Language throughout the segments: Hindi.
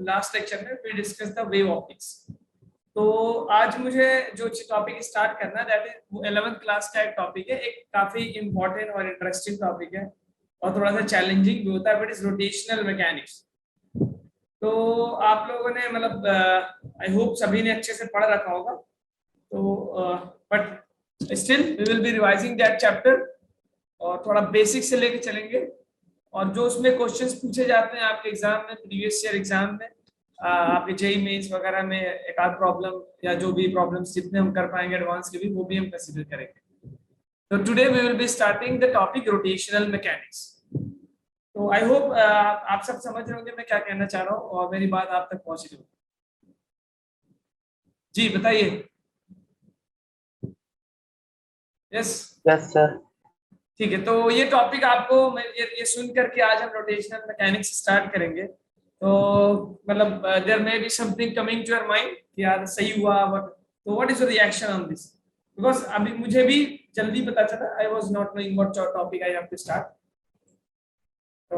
लास्ट लेक्चर में we discuss the wave optics. तो आज मुझे जो टॉपिक स्टार्ट करना है दैट इज 11th क्लास का एक टॉपिक है, एक काफी इंपॉर्टेंट और इंटरेस्टिंग टॉपिक है और थोड़ा सा चैलेंजिंग भी होता है, बट इज रोटेशनल मैकेनिक्स। तो आप लोगों ने मतलब आई होप सभी ने अच्छे से पढ़ रखा होगा, तो but still we will be revising that chapter और थोड़ा बेसिक से लेके चलेंगे। और जो उसमें क्वेश्चंस पूछे जाते हैं आपके एग्जाम में, प्रीवियस ईयर एग्जाम में, आपके जेईई मेंस वगैरह में एक आध प्रॉब्लम या जो भी प्रॉब्लम्स जितने हम कर पाएंगे एडवांस के भी, वो भी हम कंसीडर करेंगे। तो today we will be starting the topic rotational mechanics. तो आई होप आप सब समझ रहे होंगे मैं क्या कहना चाह रहा हूँ और मेरी बात आप तक पहुंच रही होगी। जी बताइए। Yes yes sir. ठीक है, तो ये टॉपिक आपको ये सुन करके आज हम रोटेशनल मैकेनिक्स स्टार्ट करेंगे। तो मतलब there may be something coming to your mind कि यार सही हुआ, बट तो what is your reaction on this? Because अभी मुझे भी जल्दी पता चला, I was not knowing what topic I have to start. तो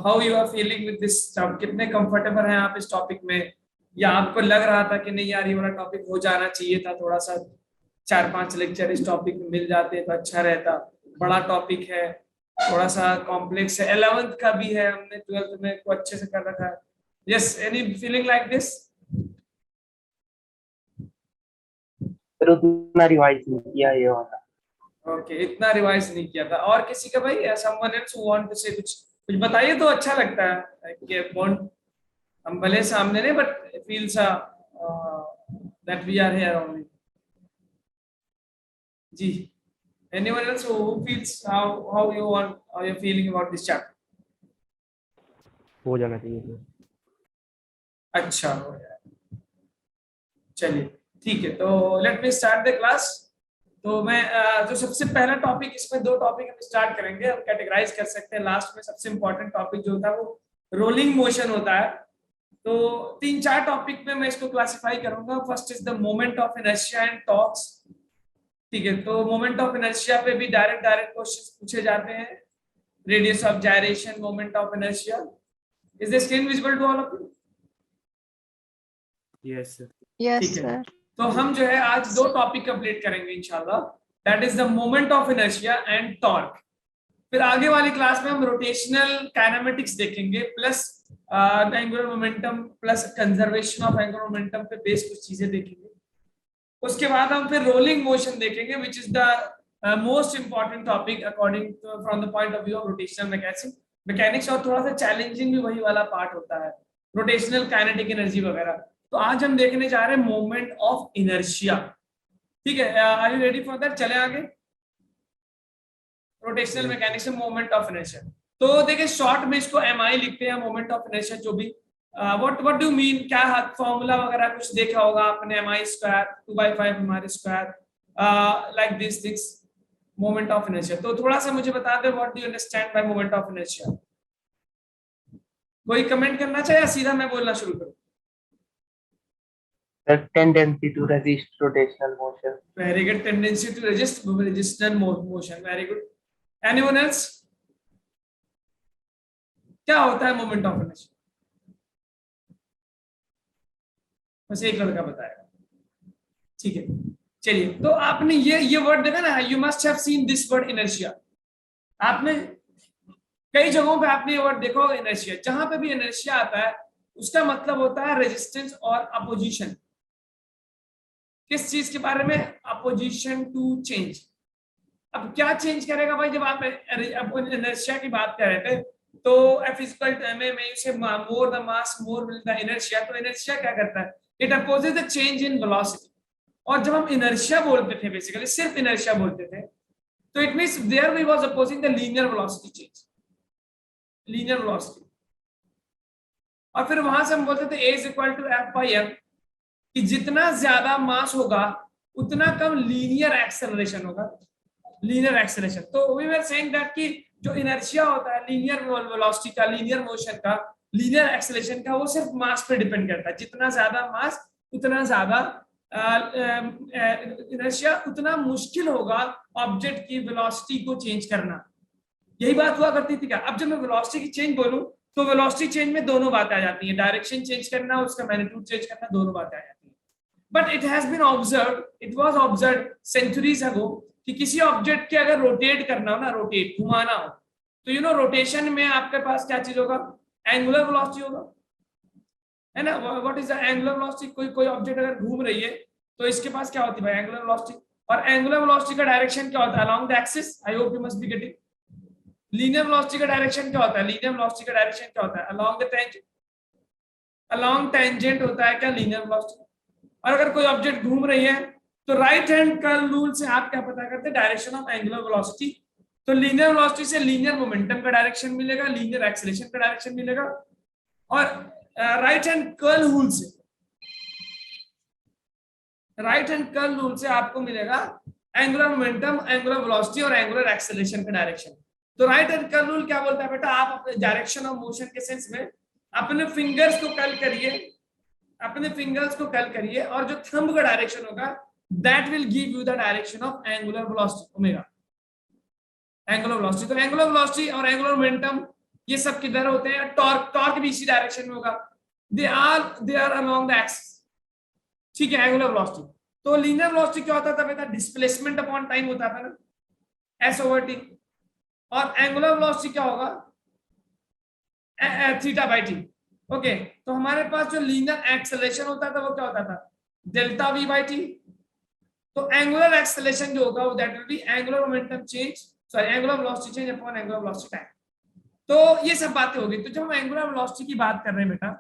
how you are feeling with this? कितने कंफर्टेबल हैं आप इस टॉपिक में, या आपको लग रहा था कि नहीं यार ये वाला टॉपिक हो जाना चाहिए था, थोड़ा सा 4-5 लेक्चर इस टॉपिक में मिल जाते तो अच्छा रहता, बड़ा टॉपिक है, थोड़ा सा कॉम्प्लेक्स है, 11th का भी है, हमने 12th में को अच्छे से कर रखा है। Yes, any feeling like this? फिर उतना रिवाइज नहीं किया ये वाला। ओके, इतना रिवाइज नहीं किया था। और किसी का भाई, someone else who want to say कुछ कुछ बताइए तो अच्छा लगता है कि बॉन्ड हम भले सामने नहीं, but it feels that we are here only. जी, anyone else who feels how you want, how you're feeling about this chapter? हो जाना चाहिए सर। अच्छा हो जाए, चलिए ठीक है। तो let me start the class. तो मैं जो सबसे पहला टॉपिक, इसमें दो टॉपिक हम स्टार्ट करेंगे, हम कैटेगराइज कर सकते हैं। लास्ट में सबसे इंपॉर्टेंट टॉपिक जो होता है वो रोलिंग मोशन होता है। तो 3-4 टॉपिक में मैं इसको क्लासिफाई करूंगा। First is the moment of inertia and torques. ठीक है, तो मोमेंट ऑफ इनर्शिया पे भी डायरेक्ट क्वेश्चंस पूछे जाते हैं। Radius of gyration, moment of inertia. Is the screen visible to all of you? Yes sir. ठीक है, तो हम जो है आज दो टॉपिक कंप्लीट करेंगे इंशाल्लाह, that is the moment of inertia and torque. फिर आगे वाली क्लास में हम रोटेशनल काइनेमेटिक्स देखेंगे, plus angular momentum, plus conservation of angular momentum पे बेस्ड कुछ चीजें देखेंगे। उसके बाद हम फिर रोलिंग मोशन देखेंगे, which is the most important topic according from the point of view of rotational mechanics. और थोड़ा सा चैलेंजिंग भी वही वाला पार्ट होता है, रोटेशनल काइनेटिक एनर्जी वगैरह। तो आज हम देखने जा रहे हैं मोमेंट ऑफ इनर्शिया। ठीक है, are you ready for that? चले आगे। रोटेशनल मैकेनिक्स में मोमेंट ऑफ इनर्शिया। तो देखिए शॉर्ट में इसको एमआई लिखते हैं, मोमेंट ऑफ इनर्शिया। जो भी व्हाट डू मीन, क्या फॉर्मूला वगैरह कुछ देखा होगा आपने, MI square 2/5 MR square, like this things, moment of inertia. तो थोड़ा सा मुझे बता दे, what do you understand by moment of inertia? कोई कमेंट करना चाहे या सीधा मैं बोलना शुरू करूं? The tendency to resist rotational motion. Very good. Tendency to resist resistance motion. Very good. Anyone else? क्या होता है मोमेंट ऑफ इनर्शिया? बस एक लड़का बताएगा। ठीक है, चलिए। तो आपने ये वर्ड देखा ना, you must have seen this word inertia. आपने कई जगहों पे आपने ये वर्ड देखा होगा इनर्शिया। जहां पे भी इनर्शिया आता है उसका मतलब होता है रेजिस्टेंस और अपोजिशन। किस चीज के बारे में? Opposition to change. अब क्या चेंज करेगा भाई? जब आप इनर्शिया की बात कर रहे थे तो F इक्वल टू ma में इसे मोर the mass more the inertia. तो इनर्शिया क्या करता है? It opposes the change in velocity. और जब हम इनर्शिया बोलते थे, बेसिकली सिर्फ इनर्शिया बोलते थे, तो it means there we was opposing the linear velocity change, linear velocity. और फिर वहां से हम बोलते थे A is equal to F/m, कि जितना ज्यादा मास होगा उतना कम लीनियर एक्सेलरेशन होगा, लीनियर एक्सेलरेशन। तो वी वर सेइंग दैट कि जो इनर्शिया होता है लीनियर वेलोसिटी का, लीनियर मोशन का, लीनियर एक्सेलरेशन का, वो सिर्फ मास पे डिपेंड करता है। जितना ज्यादा मास उतना ज्यादा इनर्शिया, उतना मुश्किल होगा ऑब्जेक्ट की वेलोसिटी को चेंज करना। यही बात हुआ करती थी क्या? अब जब मैं वेलोसिटी की चेंज बोलूं तो वेलोसिटी चेंज में दोनों बातें आ जाती हैं, डायरेक्शन चेंज करना और उसका मैग्नीट्यूड चेंज करना, दोनों बातें आ जाती हैं। But it has been observed, it was observed centuries ago कि किसी ऑब्जेक्ट के अगर रोटेट करना हो ना, रोटेट घुमाना हो, तो यू नो रोटेशन में आपके पास क्या चीज होगा, एंगुलर वेलोसिटी होगा, है ना। What is the angular velocity, कोई ऑब्जेक्ट अगर घूम रही है तो इसके पास क्या होती है भाई, एंगुलर वेलोसिटी। और एंगुलर वेलोसिटी का डायरेक्शन क्या होता है, along the axis. I hope you must be getting. Linear velocity का डायरेक्शन क्या होता है, लीनियर वेलोसिटी का डायरेक्शन क्या होता है, along the tangent. Along tangent होता है क्या, लीनियर वेलोसिटी। और अगर कोई ऑब्जेक्ट घूम रही है तो राइट हैंड कर्ल रूल से आप क्या पता करते हैं, डायरेक्शन ऑफ एंगुलर वेलोसिटी। तो लीनियर वेलोसिटी से लीनियर मोमेंटम का डायरेक्शन मिलेगा, लीनियर एक्सेलरेशन का डायरेक्शन मिलेगा। और राइट हैंड कर्ल रूल से, राइट हैंड कर्ल रूल से आपको मिलेगा एंगुलर मोमेंटम, एंगुलर वेलोसिटी और एंगुलर एक्सेलरेशन का डायरेक्शन। तो राइट हैंड कर्ल रूल क्या बोलता है बेटा, आप अपने डायरेक्शन ऑफ मोशन के सेंस में अपने फिंगर्स को कर्ल करिए, अपने फिंगर्स को कर्ल करिए, और जो थंब का डायरेक्शन होगा that will give you the direction of angular velocity, omega angular velocity. तो एंगुलर वेलोसिटी और एंगुलर मोमेंटम ये सब किधर होते हैं, टॉर्क, टॉर्क भी इसी डायरेक्शन में होगा, they are along the axis, ठीक है, एंगुलर वेलोसिटी। तो लीनियर वेलोसिटी क्या होता था बेटा, डिस्प्लेसमेंट अपॉन टाइम होता था ना, एस ओवर टी। और एंगुलर वेलोसिटी क्या होगा, थीटा बाई टी। ओके, तो हमारे पास जो लीनियर एक्सेलरेशन होता था वो क्या होता था, डेल्टा वी बाई टी। तो एंगुलर एक्सेलरेशन जो होगा वो that will B angular momentum change, sorry angular velocity change upon angular velocity time. तो ये सब बातें हो गई। तो जब हम एंगुलर वेलोसिटी की बात कर रहे हैं बेटा,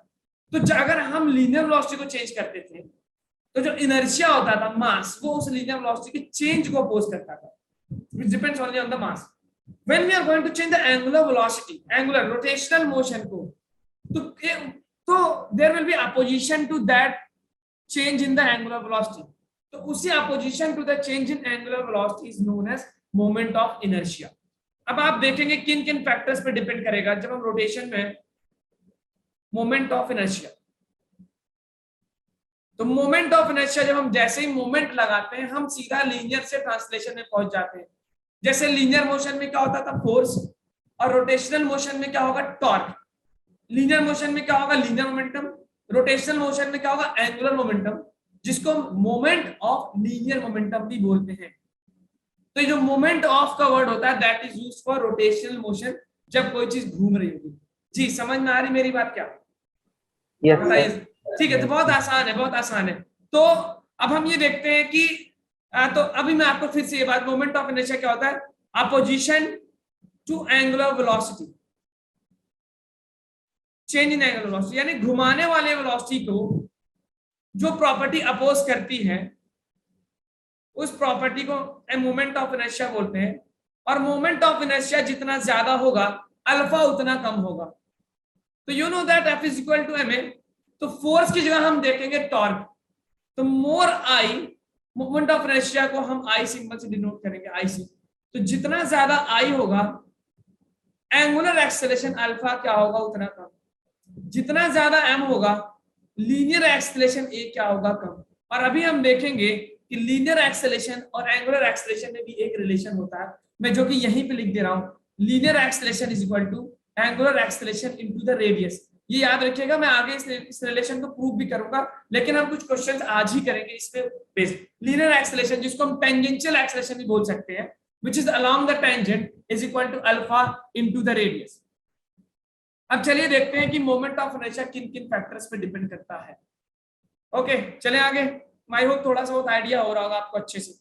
तो अगर हम लीनियर वेलोसिटी को चेंज करते थे तो जो इनर्शिया होता था, मास, वो उस लीनियर वेलोसिटी के चेंज को अपोज करता था। It depends only on the mass. When we are going to change the angular velocity, angular rotational motion को, तो there will be opposition to that change in the angular velocity. तो उसी opposition to the change in angular velocity is known as moment of inertia. अब आप देखेंगे किन किन फैक्टर्स पे डिपेंड करेगा जब हम रोटेशन में मोमेंट ऑफ इनर्शिया। तो मोमेंट ऑफ इनर्शिया जब हम जैसे ही मोमेंट लगाते हैं हम सीधा लीनियर से ट्रांसलेशन में पहुंच जाते हैं। जैसे लीनियर मोशन में क्या होता था, फोर्स, और रोटेशनल मोशन में क्या होगा, टॉर्क। लीनियर मोशन में क्या होगा, लीनियर मोमेंटम। रोटेशनल मोशन में क्या होगा, एंगुलर मोमेंटम, जिसको मोमेंट ऑफ लीनियर मोमेंटम भी बोलते हैं। तो ये जो मोमेंट ऑफ का वर्ड होता है that is used for rotational motion, जब कोई चीज घूम रही होगी। जी समझ में आ रही मेरी बात क्या, बताइए। ठीक है, तो बहुत आसान है, बहुत आसान है। तो अब हम ये देखते हैं कि तो अभी मैं आपको फिर से ये बात, मोमेंट ऑफ इनर्शिया क्या होता है, opposition to angular velocity, change in angular velocity, यानी घुमाने वाले वेलोसिटी को जो प्रॉपर्टी अपोज करती है उस प्रॉपर्टी को मोमेंट ऑफ इनर्शिया बोलते हैं। और मोमेंट ऑफ इनर्शिया जितना ज्यादा होगा अल्फा उतना कम होगा। तो you know that F is equal to m a. तो फोर्स की जगह हम देखेंगे टॉर्क। तो more I, moment of inertia को हम आई सिंबल से डिनोट करेंगे, आई से। तो जितना ज्यादा आई होगा एंगुलर एक्सेलरेशन अल्फा क्या होगा उतना कम, जितना ज्यादा एम होगा लीनियर एक्सेलरेशन ए क्या होगा कम। और अभी हम देखेंगे कि लीनियर एक्सेलरेशन और एंगुलर एक्सेलरेशन में भी एक रिलेशन होता है, मैं जो कि यहीं पे लिख दे रहा हूं, linear acceleration is equal to angular acceleration into the radius. ये याद रखिएगा, मैं आगे इस रिलेशन को प्रूव भी करूंगा, लेकिन हम कुछ क्वेश्चंस आज ही करेंगे इस पे बेस्ड। लीनियर एक्सेलरेशन जिसको हम टेंजेंशियल एक्सेलरेशन भी बोल सकते हैं, which is along the tangent is equal to alpha into the radius। अब चलिए देखते हैं कि मोमेंट ऑफ इनर्शिया किन किन फैक्टर्स पे डिपेंड करता है। ओके चलें आगे। आई होप थोड़ा सा बहुत आइडिया हो रहा होगा आपको अच्छे से।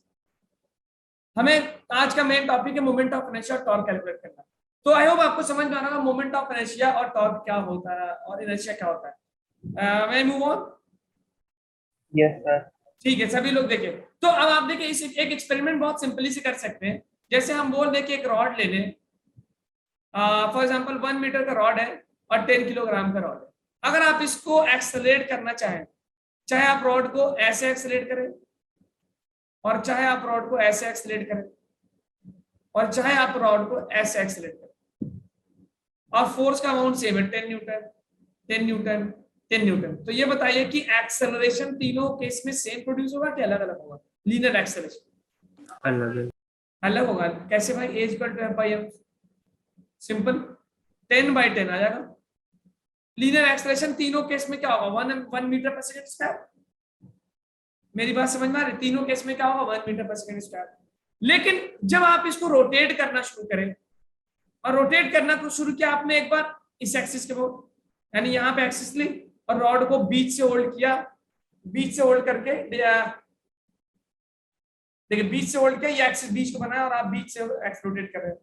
हमें आज का मेन टॉपिक है मोमेंट ऑफ इनर्शिया और टॉर्क कैलकुलेट करना। तो आई होप आपको समझ में आ रहा होगा मोमेंट ऑफ इनर्शिया और टॉर्क क्या होता है और इनर्शिया क्या होता है। मैं मूव ऑन। Yes sir. ठीक है, सभी लोग देखें। तो अब आप देखिए इस एक एक्सपेरिमेंट बहुत सिंपली से कर सकते हैं। जैसे हम बोल दें कि एक रॉड ले लें, फॉर एग्जांपल 1 मीटर का रॉड है और 10 किलोग्राम का रॉड है। अगर आप इसको एक्सेलरेट करना चाहें, चाहे आप रॉड को ऐसे एक्सेलरेट करें और चाहे आप रॉड को ऐसे एक्सेलरेट करें और चाहे आप रॉड को ऐसे एक्सेलरेट करें, और फोर्स का अमाउंट सेम है, 10 न्यूटन 10 न्यूटन 10 न्यूटन। तो ये बताइए कि एक्सेलरेशन तीनों केस में सेम प्रोड्यूस होगा कि अलग अलग होगा। लीनियर एक्सेलरेशन अलग अलग होगा। कैसे भाई, as equal to F by m, simple 10/10 आ जाएगा। लीनियर एक्सेलरेशन तीनों केस में क्या होगा, 1 मीटर पर सेकंड स्क्वायर। मेरी बात समझ में आ रही, तीनों केस में क्या होगा, 1 मीटर पर सेकंड स्क्वायर। लेकिन जब आप इसको रोटेट करना शुरू करें, और रोटेट करना को शुरू किया आपने एक बार इस एक्सिस के बोर्ड, यानी यहाँ पे एक्सिस ली और रॉड को बीच से होल्ड किया, बीच से होल्ड करके देखिए बीच से होल्ड किया, ये एक्सिस बीच को बनाया और आप बीच से एक्स रोटेट कर रहे हो।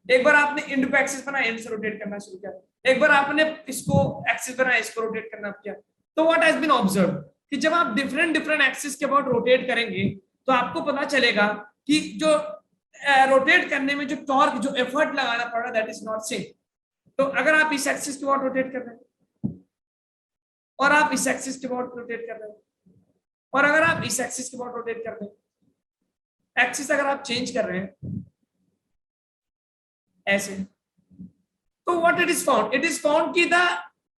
एक बार आपने एंड पे एक्सिस बनाया, एंड से रोटेट करना शुरू किया। एक बार आपने इसको एक्सिस बनाया, इसको रोटेट करना किया। तो व्हाट हैज बीन ऑब्जर्व कि जब आप डिफरेंट डिफरेंट एक्सिस के अबाउट रोटेट करेंगे तो आपको पता चलेगा कि जो रोटेट करने में जो टॉर्क, जो एफर्ट लगाना पड़ रहा है, दैट इज नॉट सेम। तो अगर आप इस एक्सिस के अबाउट रोटेट कर रहे हैं और आप इस एक्सिस के अबाउट रोटेट कर रहे हैं और अगर आप इस एक्सिस के अबाउट रोटेट कर रहे हैं, एक्सिस अगर आप चेंज कर रहे हैं ऐसे, तो what it is found, it is found कि the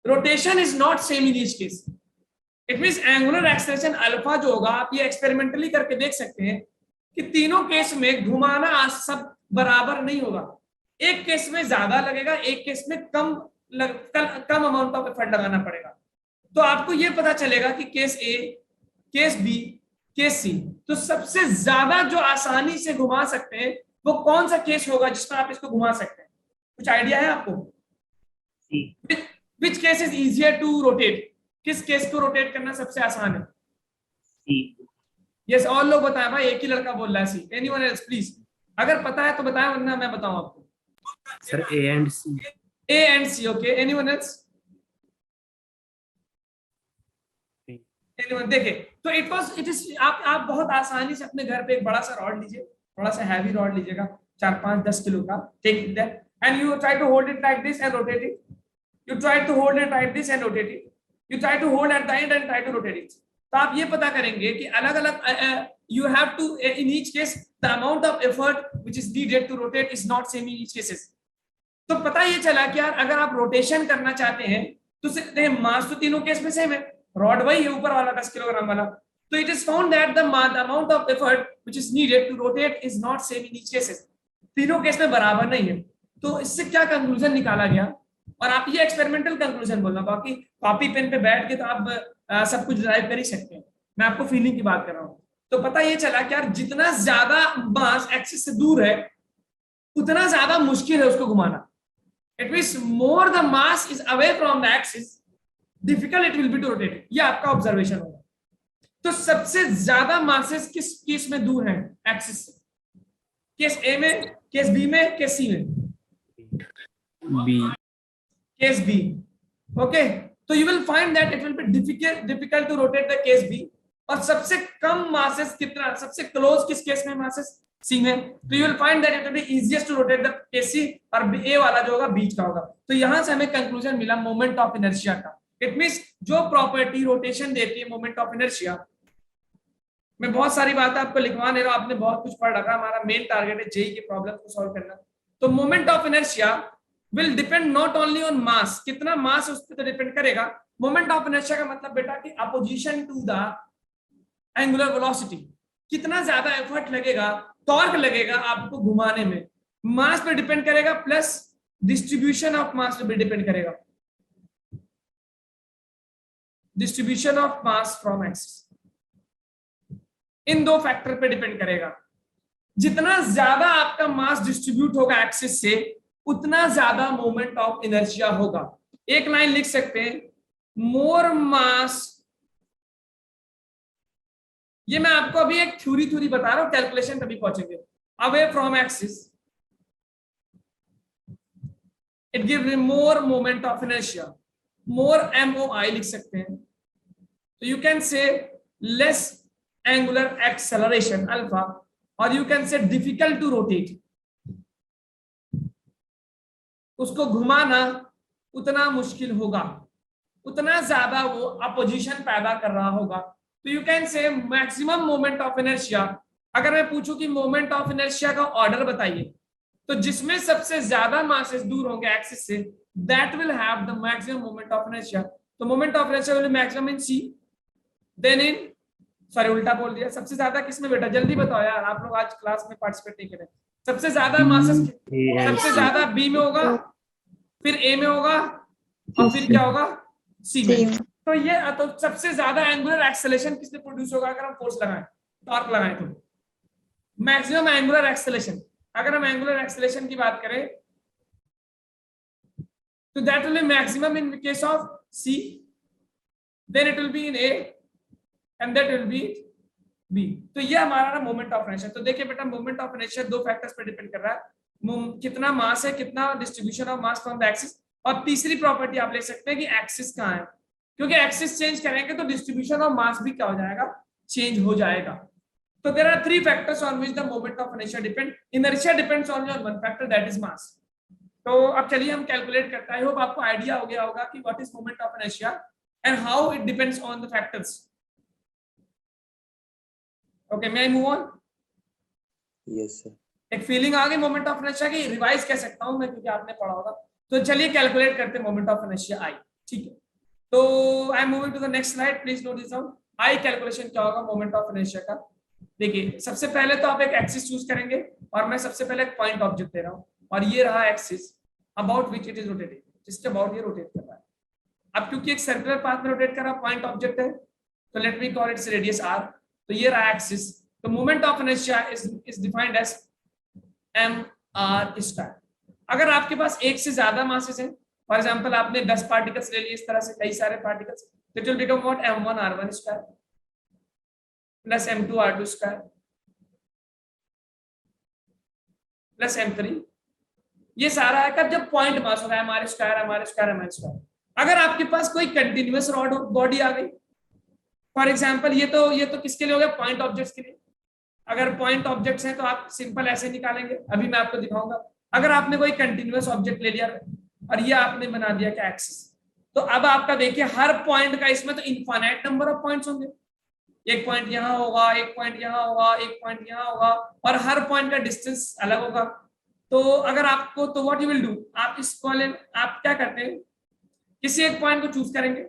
rotation is not same in each case. It means angular acceleration alpha जो होगा, आप ये एक्सपेरिमेंटली करके देख सकते हैं कि तीनों केस में घुमाना सब बराबर नहीं होगा। एक केस में ज्यादा लगेगा, एक केस में कम अमाउंट ऑफ एफर्ट लगाना पड़ेगा। तो आपको ये पता चलेगा कि केस ए, केस बी, केस सी, तो सबसे ज्यादा जो आसानी से घुमा सकते हैं वो कौन सा केस होगा जिसमें आप इसको घुमा सकते हैं? कुछ आइडिया है आपको? Which case is easier to rotate? किस केस को रोटेट करना सबसे आसान है? यस, और लोग बताएं भाई, एक ही लड़का बोल रहा है सी। एनीवन एल्स प्लीज, अगर पता है तो बताएं वरना मैं बताऊं आपको। Sir A and C. A and C, okay. Anyone else? Anyone? देखिए, तो इट इज आप बहुत आसानी से अपने घर पे एक बड़ा सा रॉड लीजिए, थोड़ा सा हैवी रॉड लीजिएगा, 4-5-10 किलो का, take that and you try to hold it like this and rotate it. You try to hold it like this and rotate it. You try to hold at the end and try to rotate it. तो आप ये पता करेंगे कि अलग अलग you have to in each case the amount of effort which is needed to rotate is not same in each cases। तो पता ये चला कि यार अगर आप रोटेशन करना चाहते हैं तो मास तो तीनों केस में सेम है, रॉड वही है ऊपर वाला 10 किलोग्राम वाला। तो it is found that the amount of effort which is needed to rotate is not same in each cases. तीनों केस में बराबर नहीं है। तो इससे क्या कंक्लूजन निकाला गया, और आप ये एक्सपेरिमेंटल कंक्लूजन बोलना, बाकी कॉपी पेन पे बैठ के तो आप सब कुछ ड्राइव कर ही सकते हैं, मैं आपको फीलिंग की बात कर रहा हूँ। तो पता ये चला कि यार जितना ज्यादा मास एक्सिस से दूर है उतना ज्यादा मुश्किल है उसको घुमाना। It means more the mass is away from the axis, difficult it will be to rotate. ये आपका ऑब्जर्वेशन होगा। तो सबसे ज्यादा मासेस किस केस में दूर हैं एक्सिस से? केस ए में, केस बी में, केस सी में? बी। Case B, okay. तो you will find that it will be difficult to rotate the case B. और सबसे कम मासेस कितना, सबसे क्लोज किस केस में मासेस? सी में। तो you will find that it will be easiest to rotate the case C, और ए वाला जो होगा बीच का होगा। तो यहां से हमें कंक्लूजन मिला मोमेंट ऑफ इनर्शिया का। इट मींस जो प्रॉपर्टी रोटेशन देती है मोमेंट ऑफ इनर्शिया, मैं बहुत सारी बातें आपको लिखवा नहीं रहा हूं, आपने बहुत कुछ पढ़ रखा। हमारा मेन टारगेट है जेई के प्रॉब्लम को सॉल्व करना। तो moment of inertia will depend not only on मास, कितना मास उस पर तो डिपेंड करेगा। मोमेंट ऑफ इनर्शिया का मतलब बेटा कि opposition to the angular velocity, कितना ज्यादा एफर्ट लगेगा, टॉर्क लगेगा आपको घुमाने में, मास पे डिपेंड करेगा, प्लस डिस्ट्रीब्यूशन ऑफ मास पे भी डिपेंड करेगा। Distribution of mass from axis, इन दो फैक्टर पे डिपेंड करेगा। जितना ज्यादा आपका मास डिस्ट्रीब्यूट होगा एक्सिस से उतना ज्यादा मोमेंट ऑफ इनर्शिया होगा। एक लाइन लिख सकते हैं, मोर मास, ये मैं आपको अभी एक थ्योरी बता रहा हूं, कैलकुलेशन तभी पहुंचेंगे। Away from axis it give more moment of inertia, more MOI लिख सकते हैं। तो you can say less angular acceleration alpha, और you can say difficult to rotate. उसको घुमाना उतना मुश्किल होगा, उतना ज्यादा वो अपोजिशन पैदा कर रहा होगा। तो यू कैन से मैक्सिमम मोमेंट ऑफ इनर्शिया। अगर मैं पूछूं कि मोमेंट ऑफ इनर्शिया का ऑर्डर बताइए, तो जिसमें सबसे ज्यादा मासेस दूर होंगे एक्सिस से, that will have the maximum moment of inertia. तो moment of inertia will maximum in C, then in, sorry उल्टा बोल दिया, सबसे ज्यादा किसमें बेटा? जल्दी बताओ यार, आप लोग आज क्लास में पार्टिसिपेट नहीं करें। सबसे ज्यादा मासेस सबसे ज्यादा बी में होगा, फिर ए में होगा, और फिर क्या होगा सी में। C। तो ये तो सबसे ज्यादा एंगुलर एक्सेलरेशन किसने प्रोड्यूस होगा अगर हम फोर्स लगाएं, टॉर्क लगाएं तो मैक्सिमम एंगुलर एक्सेलरेशन। अगर हम एंगुलर एक्सेलरेशन की बात करें तो that will be maximum in case of C, then it will be in A and that will be B. तो ये हमारा ना मोमेंट ऑफ इनर्शिया। तो देखिए बेटा मोमेंट ऑफ इनर्शिया दो फैक्टर्स पर डिपेंड कर रहा है, कितना मास है, कितना distribution of mass from the axis, और तीसरी प्रॉपर्टी आप ले सकते हैं कि एक्सिस कहाँ है, क्योंकि एक्सिस चेंज करेंगे तो डिस्ट्रीब्यूशन ऑफ मास भी क्या हो जाएगा, चेंज हो जाएगा। तो there are three factors on which the moment of inertia depend. Inertia depends only on one factor that is mass. तो अब चलिए हम कैलकुलेट करते हैं। आई होप आपको आइडिया हो गया होगा कि what is moment of inertia and how it depends on the factors. Okay, may I move on? Yes sir. एक फीलिंग आ गई मोमेंट ऑफ इनर्शिया की, रिवाइज कह सकता हूं मैं क्योंकि आपने पढ़ा होगा। तो चलिए कैलकुलेट करते हैं मोमेंट ऑफ इनर्शिया आई। ठीक है, तो I am moving to the next slide, please note this down. I calculation क्या होगा मोमेंट ऑफ इनर्शिया का। देखिए सबसे पहले तो आप एक एक्सिस चूज करेंगे और मैं सबसे पहले एक पॉइंट ऑब्जेक्ट दे रहा हूं और ये रहा axis about which it is rotating, जिसके अबाउट ये रोटेट कर रहा है। अब क्योंकि एक सर्कुलर पाथ में रोटेट कर रहा पॉइंट ऑब्जेक्ट है तो let me call its radius r। तो ये रहा एक्सिस। तो moment of inertia is defined as mr²। अगर आपके पास एक से ज्यादा मासेस हैं, फॉर एग्जांपल आपने 10 पार्टिकल्स ले लिए, इस तरह से कई सारे पार्टिकल्स, तो it will become what m1r1² plus m2r2² plus m3। ये सारा है कब, जब पॉइंट मास होगा mr²। अगर आपके पास कोई कंटिन्यूअस रॉड बॉडी आ गई, फॉर एग्जांपल ये तो किसके लिए हो गया, पॉइंट ऑब्जेक्ट्स के लिए। अगर पॉइंट ऑब्जेक्ट्स हैं तो आप सिंपल ऐसे निकालेंगे, अभी मैं आपको दिखाऊंगा। अगर आपने कोई कंटिन्यूअस ऑब्जेक्ट ले लिया और ये आपने बना दिया क्या एक्सिस, तो अब आपका देखिए हर पॉइंट का इसमें तो इनफाइनाइट नंबर ऑफ पॉइंट्स होंगे। एक पॉइंट यहाँ होगा, एक पॉइंट यहाँ होगा, एक पॉइंट यहाँ होगा, और हर पॉइंट का डिस्टेंस अलग होगा। तो अगर आपको, तो व्हाट यू विल डू, आप आप क्या करते हैं, किसी एक पॉइंट को चूज करेंगे,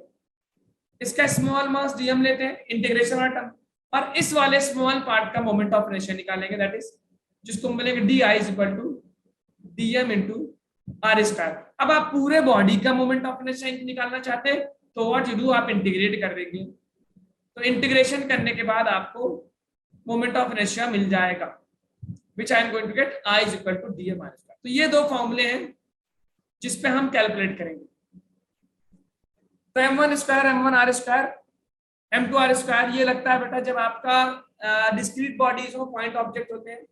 इसका स्मॉल मास डीएम लेते हैं, इंटीग्रेशन वाला टर्म, और इस वाले स्मॉल पार्ट का मोमेंट ऑफ इनर्शिया निकालेंगे, दैट इज जिसको हम बोलेंगे D I is equal to dm into r²। अब आप पूरे बॉडी का मोमेंट ऑफ इनर्शिया निकालना चाहते हैं तो व्हाट यू डू, आप इंटीग्रेट कर देंगे। तो इंटीग्रेशन करने के बाद आपको मोमेंट ऑफ इनर्शिया मिल जाएगा, which I am going to get I is equal to dm r²। तो ये दो फॉर्मूले हैं जिस पे हम कैलकुलेट करेंगे। तो m1² m1r² m2r², ये लगता है बेटा जब आपका डिस्क्रीट बॉडीज हो, पॉइंट ऑब्जेक्ट होते हैं,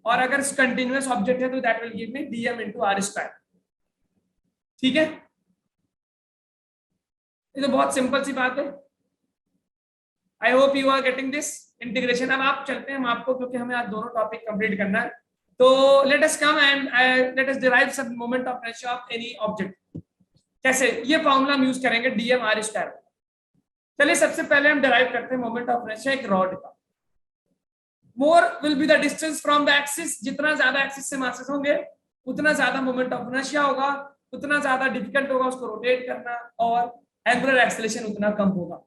और अगर कंटिन्यूअस ऑब्जेक्ट है तो that will give me dm into r²। ठीक है, ये तो बहुत सिंपल सी बात है। I hope you are getting this integration. अब आप चलते हैं हम आपको, क्योंकि हमें आज दोनों टॉपिक कंप्लीट करना है। तो let us come and let us derive some moment of inertia of any object. कैसे, ये फॉर्मूला हम यूज करेंगे dm r²। चलिए सबसे पहले हम डिराइव करते हैं मोमेंट ऑफ इनर्शिया एक रॉड का। More will be the distance from the axis, जितना ज्यादा एक्सिस से मासेस होंगे उतना ज्यादा मोमेंट ऑफ इनर्शिया होगा, उतना ज्यादा डिफिकल्ट होगा उसको रोटेट करना, और एंगुलर एक्सेलरेशन उतना कम होगा।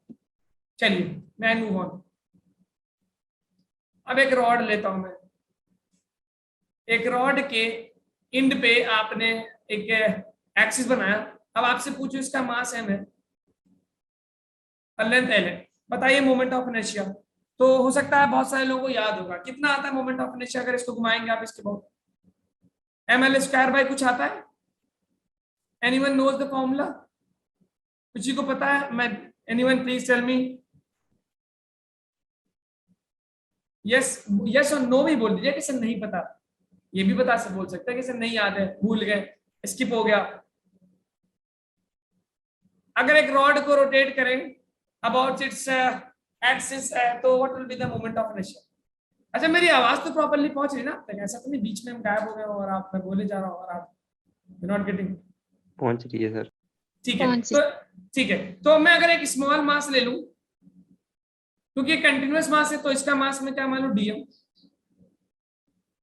चलिए मैं मूव ऑन। अब एक रॉड लेता हूं मैं, एक रॉड के इंड पे आपने एक एक्सिस बनाया। अब आपसे पूछो इसका मास m है और लेंथ l है, बताइए मोमेंट ऑफ इनर्शिया। तो हो सकता है बहुत सारे लोगों को याद होगा कितना आता है मोमेंट ऑफ इनर्शिया, अगर इसको घुमाएंगे आप इसके बहुत, ml² कुछ आता है, एनीवन नोज द फॉर्मूला, किसी को पता है? मैं, anyone please tell me, yes और नो भी बोल दीजिए कि सर नहीं पता, ये भी बता से बोल सकते हैं कि सर नहीं याद है, भूल गए, स्किप हो गया। अगर एक रॉड को रोटेट करें अबाउट इट्स एक्सिस तो what will be the moment of inertia. अच्छा मेरी आवाज तो प्रॉपर्ली पहुंच रही ना अब तक, ऐसा तो नहीं बीच में हम गायब हो गए और आप, मैं बोले जा रहा हूँ और आप नॉट गेटिंग? पहुंच रही है सर। ठीक है, तो ठीक है, तो मैं अगर एक स्मॉल मास ले लूं, क्योंकि कंटिन्यूअस मास है तो इसका मास में क्या मान लूं dm,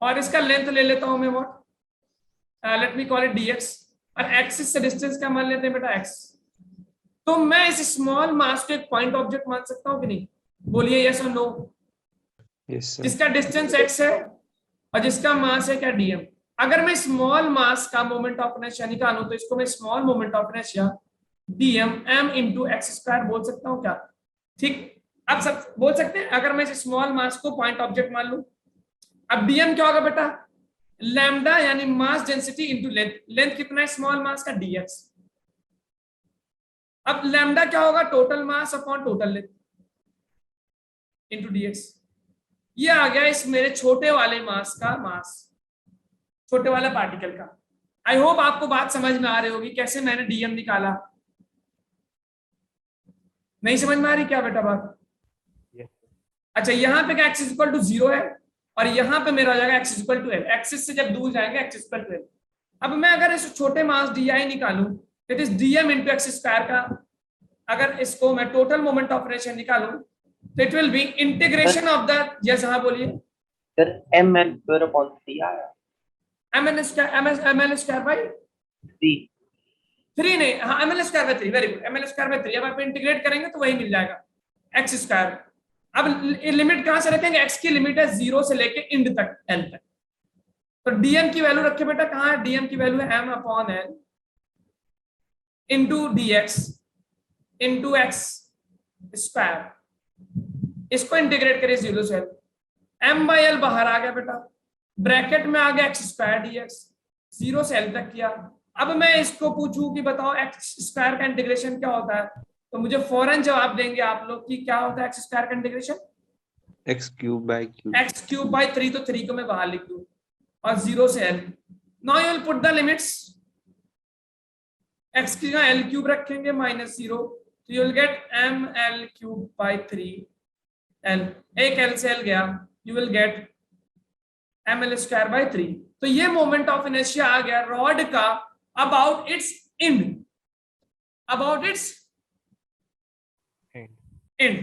और इसका लेंथ ले लेता हूं मैं what, late me call it dx, और एक्सिस से डिस्टेंस क्या मान लेते हैं बेटा x। तो मैं इस स्मॉल मास को एक पॉइंट ऑब्जेक्ट मान सकता हूं कि नहीं, बोलिए यस और नो। Yes sir. जिसका डिस्टेंस x है और जिसका मास है क्या dm। अगर मैं स्मॉल मास का मोमेंट ऑफ इनर्शिया निकालूं तो इसको मैं small moment of inertia dm m into x square बोल सकता हूँ क्या? ठीक, अब सब बोल सकते हैं। अगर मैं इस स्मॉल मास को पॉइंट ऑब्जेक्ट मान लूं, अब dm क्या होगा बेटा? लैम्डा यानी mass density into length. Length कितना है स्मॉल मास का? dx। अब लैम्डा क्या होगा? Total mass upon total length into dx। ये आ गया इस मेरे छोटे वाले मास का मास, छोटे वाला पार्टिकल का। आई होप आपको बात समझ में आ रही होगी कैसे मैंने डीएम निकाला। नहीं समझ में आ रही क्या बेटा बात? अच्छा, यहाँ पे x इक्वल टू 0 है और यहाँ पे मेरा हो जाएगा x equal to L. Axis से जब दूर जाएंगे x इक्वल टू एल। अब मैं अगर इस छोटे मास डी आई निकालूं, it is DM into x square का। अगर इसको मैं टोटल मोमेंट ऑफ इनर्शिया निकालूं तो it will B integration of the, जैसे हाँ बोलिए सर ml स्क्वायर अपॉन 3 आया। ml स्क्वायर बाई 3 3 नहीं, हाँ ml square by 3, very good, ml square by 3। अब आप इंटीग्रेट करेंगे तो वही मिल जाएगा x स्क्वायर। अब लिमिट कहां से रखेंगे? x की लिमिट है 0 से लेके इंड तक, l तक। तो dm की वैल्यू रखे बेटा, कहां है? dm की वैल्यू है m upon l into dx into x square. इसको इंटीग्रेट करिए 0 से l, m बाई l बाहर आ गया बेटा, ब्रैकेट में आ गया एक्स स्क्वायर dx, 0 से l तक किया। अब मैं इसको पूछूं कि बताओ एक्स स्क्वायर का इंटीग्रेशन क्या होता है, तो मुझे फौरन जवाब देंगे आप लोग कि क्या होता है एक्स स्क्वायर का integration? X cube by cube. X cube by 3, तो 3 को मैं बाहर लिख दूं और 0 से l। Now you will put the limits. X की जगह l क्यूब रखेंगे माइनस 0, तो you will gate m l cube by 3l। एक l से l गया, you will gate ml square by 3। तो ये मोमेंट ऑफ इनर्शिया आ गया रॉड का about it's and, about it's and.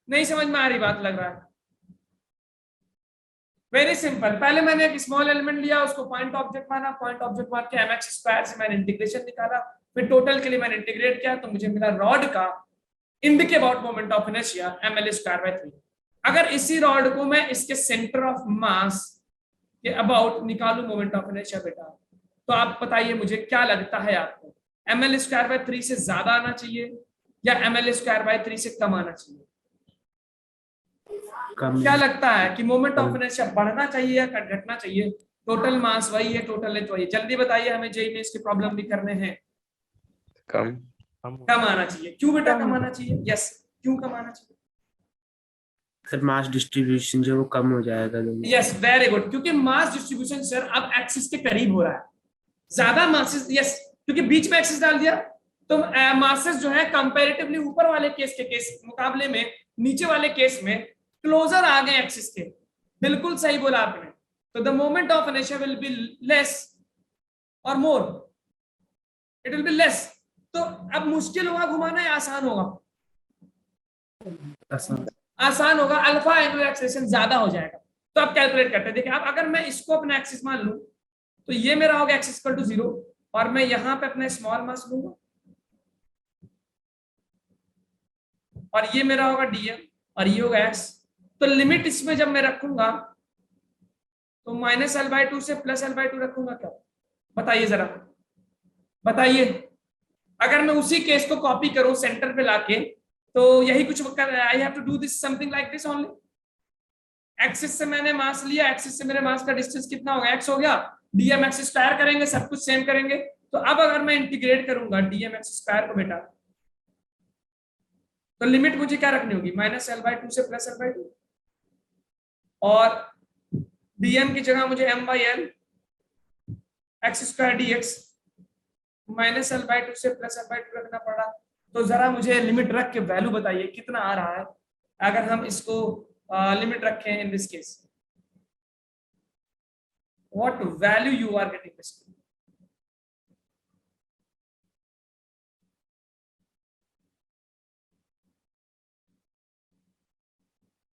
नहीं समझ में आ रही बात लग रहा है? Very simple. पहले मैंने एक स्मॉल एलिमेंट लिया, उसको पॉइंट ऑब्जेक्ट माना, पॉइंट ऑब्जेक्ट मान के mx स्क्वायर से मैंने इंटीग्रेशन निकाला, फिर टोटल के लिए मैंने इंटीग्रेट किया, तो मुझे मिला रॉड का इंड के about moment of inertia ml square by 3। अगर इसी रॉड को मैं इसके सेंटर ऑफ मास के अबाउट निकालू मोमेंट ऑफ इनर्शिया बेटा, तो आप बताइए मुझे क्या लगता है आपको, ml स्क्वायर बाई 3 से ज्यादा आना चाहिए या ml स्क्वायर बाई 3 से कम आना चाहिए? कम। क्या लगता है कि मोमेंट ऑफ इनर्शिया बढ़ना चाहिए या घटना चाहिए? टोटल मास वही है, टोटल लेंथ वही है, जल्दी बताइए, हमें जेईई में इसके प्रॉब्लम भी करने हैं। कम। कम आना चाहिए। क्यों बेटा कम आना चाहिए? यस, क्यों कम आना चाहिए? सर मास डिस्ट्रीब्यूशन जो वो कम हो जाएगा। यस, वेरी गुड, क्योंकि मास डिस्ट्रीब्यूशन सर अब एक्सिस के करीब हो रहा है, ज्यादा मासेस। यस, क्योंकि बीच में एक्सिस डाल दिया तो मासेस जो है कंपैरेटिवली ऊपर वाले केस के केस मुकाबले में नीचे वाले केस में क्लोजर आ गए एक्सिस के। बिल्कुल सही बोला आपने। तो the moment of inertia will be less और मोर, इट विल बी लेस। तो अब मुश्किल होगा घुमाना या आसान होगा? आसान होगा, अल्फा एंगुलर एक्सेलरेशन ज्यादा हो जाएगा। तो अब कैलकुलेट करते हैं। देखिए अब अगर मैं इसको अपना एक्सिस मान लूं तो ये मेरा होगा एक्स इक्वल टू 0 और मैं यहां पे अपना स्मॉल मास लूंगा और ये मेरा होगा dm और ये होगा x। तो लिमिट इसमें जब मैं रखूंगा तो माइनस l बाई 2 से प्लस l बाई 2 रखूंगा क्या? बताइए जरा, बताइए। अगर मैं उसी केस को कॉपी करूं सेंटर पे लाके तो यही कुछ कर, I have to do this something like this only. Axis से मैंने मास लिया, एक्सिस से मेरे मास का डिस्टेंस कितना होगा? x हो गया, dm x स्क्वायर करेंगे, सब कुछ सेम करेंगे। तो अब अगर मैं इंटीग्रेट करूंगा dm x स्क्वायर को बेटा, तो लिमिट मुझे क्या रखनी होगी? माइनस l बाई 2 से प्लस l बाई 2 और dm की जगह मुझे m by l x square dx minus l by 2 से प्लस l बाई 2 रखना पड़ा। तो जरा मुझे लिमिट रख के वैल्यू बताइए कितना आ रहा है अगर हम इसको लिमिट रखें in this case. What value you are getting this?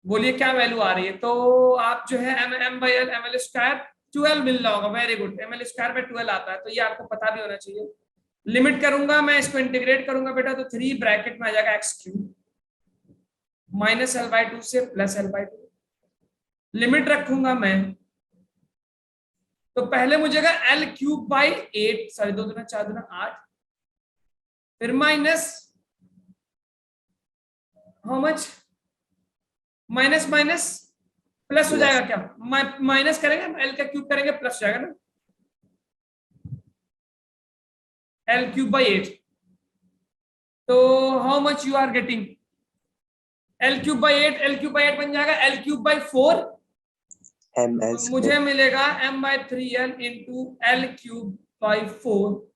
बोलिए क्या वैल्यू आ रही है? तो आप जो है m by l ml square 12 मिल रहा होगा। Very good, ml square by 12 आता है, तो ये आपको पता भी होना चाहिए। लिमिट करूंगा मैं, इसको इंटीग्रेट करूंगा बेटा, तो 3 ब्रैकेट में आ जाएगा x cube minus l by 2 से प्लस l बाई 2। लिमिट रखूंगा मैं तो पहले मुझे l क्यूब बाई 8, सॉरी 2 दूना 4 दूना 8 फिर minus how much, minus minus plus हो Plus. जाएगा क्या, माइनस करेंगे एल का क्यूब करेंगे प्लस हो जाएगा ना, एल क्यूब बाई 8। तो how much you are getting, L cube by 8, L cube by 8 बन जाएगा एल क्यूब बाई 4, MS. मुझे मिलेगा m by 3l into L cube by 4।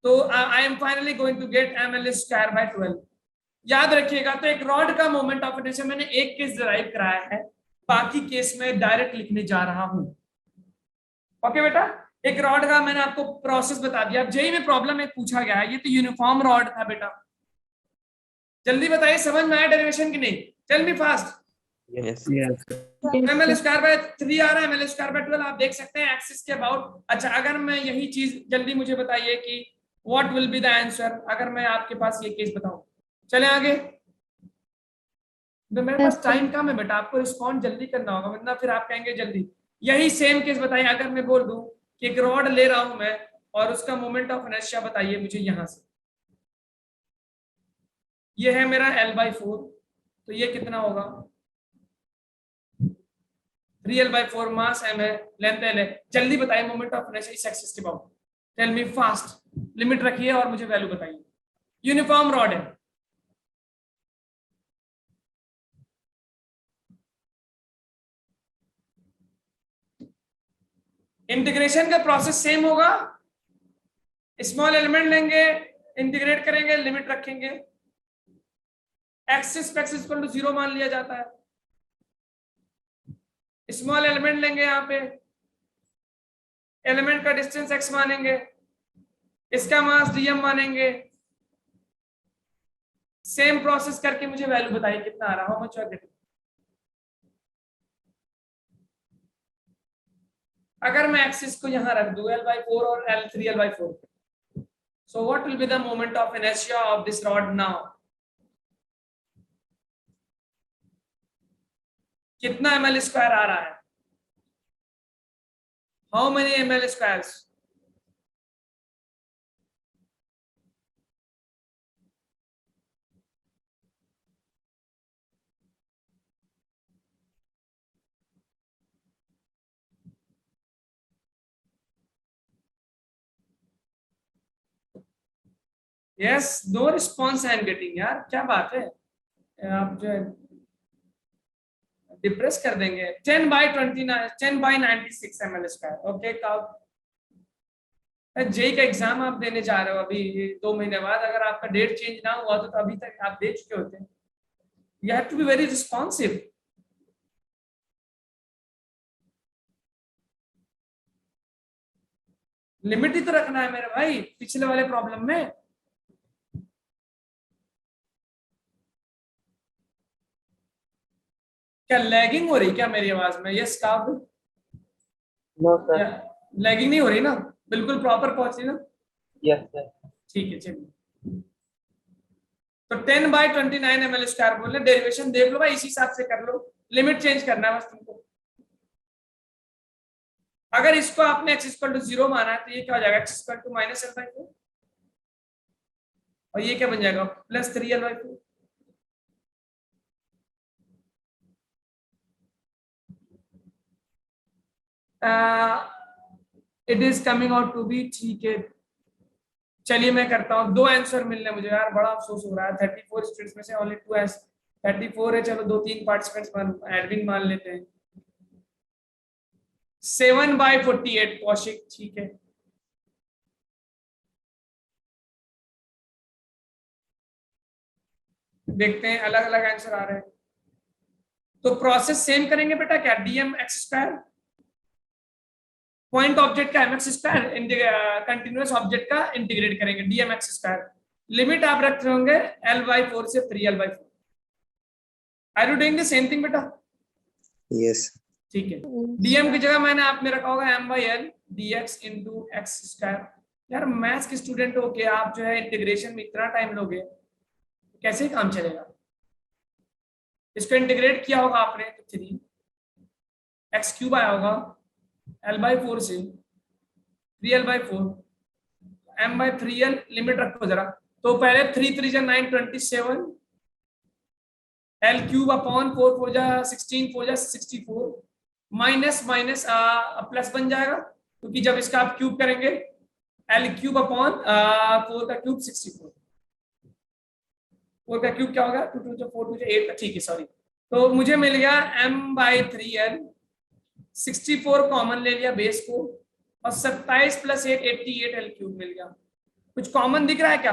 तो I am finally going to get ml square by 12। याद रखिएगा, तो एक रॉड का मोमेंट ऑफ इनर्शिया मैंने एक केस डिराइव कराया है, बाकी केस में डायरेक्ट लिखने जा रहा हूं। ओके बेटा, एक रॉड का मैंने आपको प्रोसेस बता दिया। अब जेई में प्रॉब्लम एक पूछा गया है, ये तो यूनिफॉर्म रॉड था बेटा, जल्दी बताइए समझ में आया डेरिवेशन की नहीं, tell me fast. Yes. Yes. ml square by 3 आ रहा है, ml स्क्वायर बाय 12 आप देख सकते हैं एक्सिस के अबाउट। अच्छा, अगर मैं यही चीज, जल्दी मुझे बताइए कि what will be the answer अगर मैं आपके पास ये केस बताऊं। चले आगे, तो मेरे पास टाइम कम है बेटा, आपको रिस्पॉन्ड जल्दी करना होगा वरना फिर आप कहेंगे जल्दी। यही सेम केस बताइए, अगर मैं बोल दूं कि एक रॉड ले रहा हूं मैं और उसका मोमेंट ऑफ इनर्शिया बताइए मुझे यहां से, ये है मेरा l/4, तो ये कितना होगा, 3l/4, मास m है, लेंथ l है। जल्दी बताइए मोमेंट ऑफ इनर्शिया इस एक्सिस के about, tell me fast, limit रखिए और मुझे वैल्यू बताइए। यूनिफॉर्म रॉड है, इंटीग्रेशन का प्रोसेस सेम होगा, स्मॉल एलिमेंट लेंगे, इंटीग्रेट करेंगे, लिमिट रखेंगे, एक्सिस पे एक्सिस इक्वल टू 0 मान लिया जाता है। स्मॉल एलिमेंट लेंगे, यहाँ पे एलिमेंट का डिस्टेंस x मानेंगे, इसका मास dm मानेंगे, सेम प्रोसेस करके मुझे वैल्यू बताइए कितना आ रहा, how much you are getting. अगर मैं एक्सिस को यहां रख दूं l/4 और l3l/4, so what will be the moment of inertia of this rod now, कितना ml स्क्वायर आ रहा है, how many ml squares, yes, no response I am getting, यार क्या बात है, आप जो है डिप्रेस कर देंगे। 10/29, 10/96 ml स्क्वायर। ओके, जेई का एग्जाम आप देने जा रहे हो अभी 2 महीने बाद, अगर आपका डेट चेंज ना हुआ तो अभी तक आप दे चुके होते हैं। You have to be very responsive. Limit ही तो रखना है मेरे भाई, पिछले वाले प्रॉब्लम में। क्या लैगिंग हो रही क्या मेरी आवाज में? यस काब, नो सर। लैगिंग नहीं हो रही ना, बिल्कुल प्रॉपर पहुंच रही ना? Yes sir. ठीक है, चलिए। तो 10/29 ml स्क्वायर बोल रहे, डेरिवेशन देख लो भाई, इसी हिसाब से कर लो, लिमिट चेंज करना है बस तुमको। अगर इसको आपने x इक्वल टू 0 माना है तो ये क्या हो जाएगा, x इक्वल टू -l/4, और ये क्या बन जाएगा, +3l/4। It is coming out to be, ठीक है। चलिए मैं करता हूँ, 2 आंसर मिलने मुझे, यार बड़ा अफसोस हो रहा है। 34 स्टूडेंट्स में से ओनली 2 आंसर, 34 है, चलो 2-3 पार्टिसिपेंट्स एडमिन मान लेते हैं। 7/48 कौशिक, ठीक है। देखते हैं अलग अलग आंसर आ रहे हैं, तो प्रोसेस सेम करेंगे बेटा, क्या dm x square, point object का mx स्क्वायर, कंटिन्यूअस ऑब्जेक्ट का इंटीग्रेट करेंगे dm x स्क्वायर, लिमिट आप रख रहे होंगे l/4 से 3l/4। Are you doing the same thing बेटा? Yes. ठीक है, dm की जगह मैंने आप में रखा होगा m/l dx into x square. यार मैथ्स के स्टूडेंट हो के आप जो है इंटीग्रेशन में इतना टाइम लोगे, कैसे काम चलेगा? इसको इंटीग्रेट किया होगा आपने तो 3x³ आया होगा, l/4 से 3l/4, m/3l, लिमिट रखो जरा, तो पहले 3 3 9 27 L क्यूब अपॉन 4 4 जा 16 4 जा 64 माइनस माइनस प्लस बन जाएगा, क्योंकि जब इसका आप क्यूब करेंगे L क्यूब अपॉन 4 का क्यूब 64, 4 का क्यूब क्या होगा 2 2 4 2 8, ठीक है सॉरी। तो मुझे मिल गया m/3l, 64 कॉमन ले लिया बेस को, और 27 + 8 88 L क्यूब मिल गया। कुछ कॉमन दिख रहा है क्या?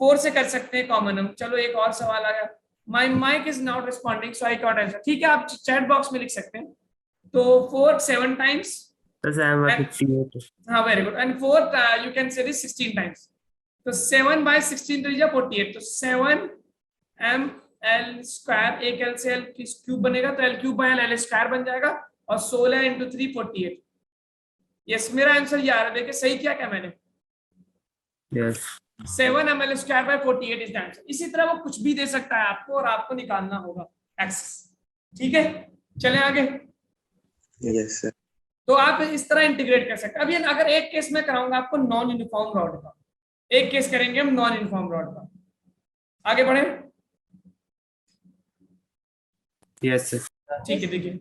4 से कर सकते हैं कॉमन हम। चलो एक और सवाल आ गया, my mike is not responding so I got answer. ठीक है, आप चैट बॉक्स में लिख सकते हैं। तो 4 7 टाइम्स, 58. हाँ very good, and 4 you can से दिस 16 टाइम्स। तो 7/16 3 जा 48, तो 7ml², एक l से l क्यूब बनेगा तो l क्यूब बाय l² बन जाएगा, और 16 × 3 48। यस, मेरा आंसर ये आ रहा है, देखिए सही किया क्या मैंने? Yes. 7ml²/48 is the answer. इसी तरह वो कुछ भी दे सकता है आपको, और आपको निकालना होगा एक्स। ठीक है, चलें आगे। Yes, sir. तो आप इस तरह इंटीग्रेट कर सकते हैं। अब ये अगर एक केस में कराऊंगा आपको नॉन यूनिफॉर्म रॉड का, एक केस करेंगे हम नॉन यूनिफॉर्म रॉड का। आगे बढ़े? Yes, sir. ठीक है, देखिए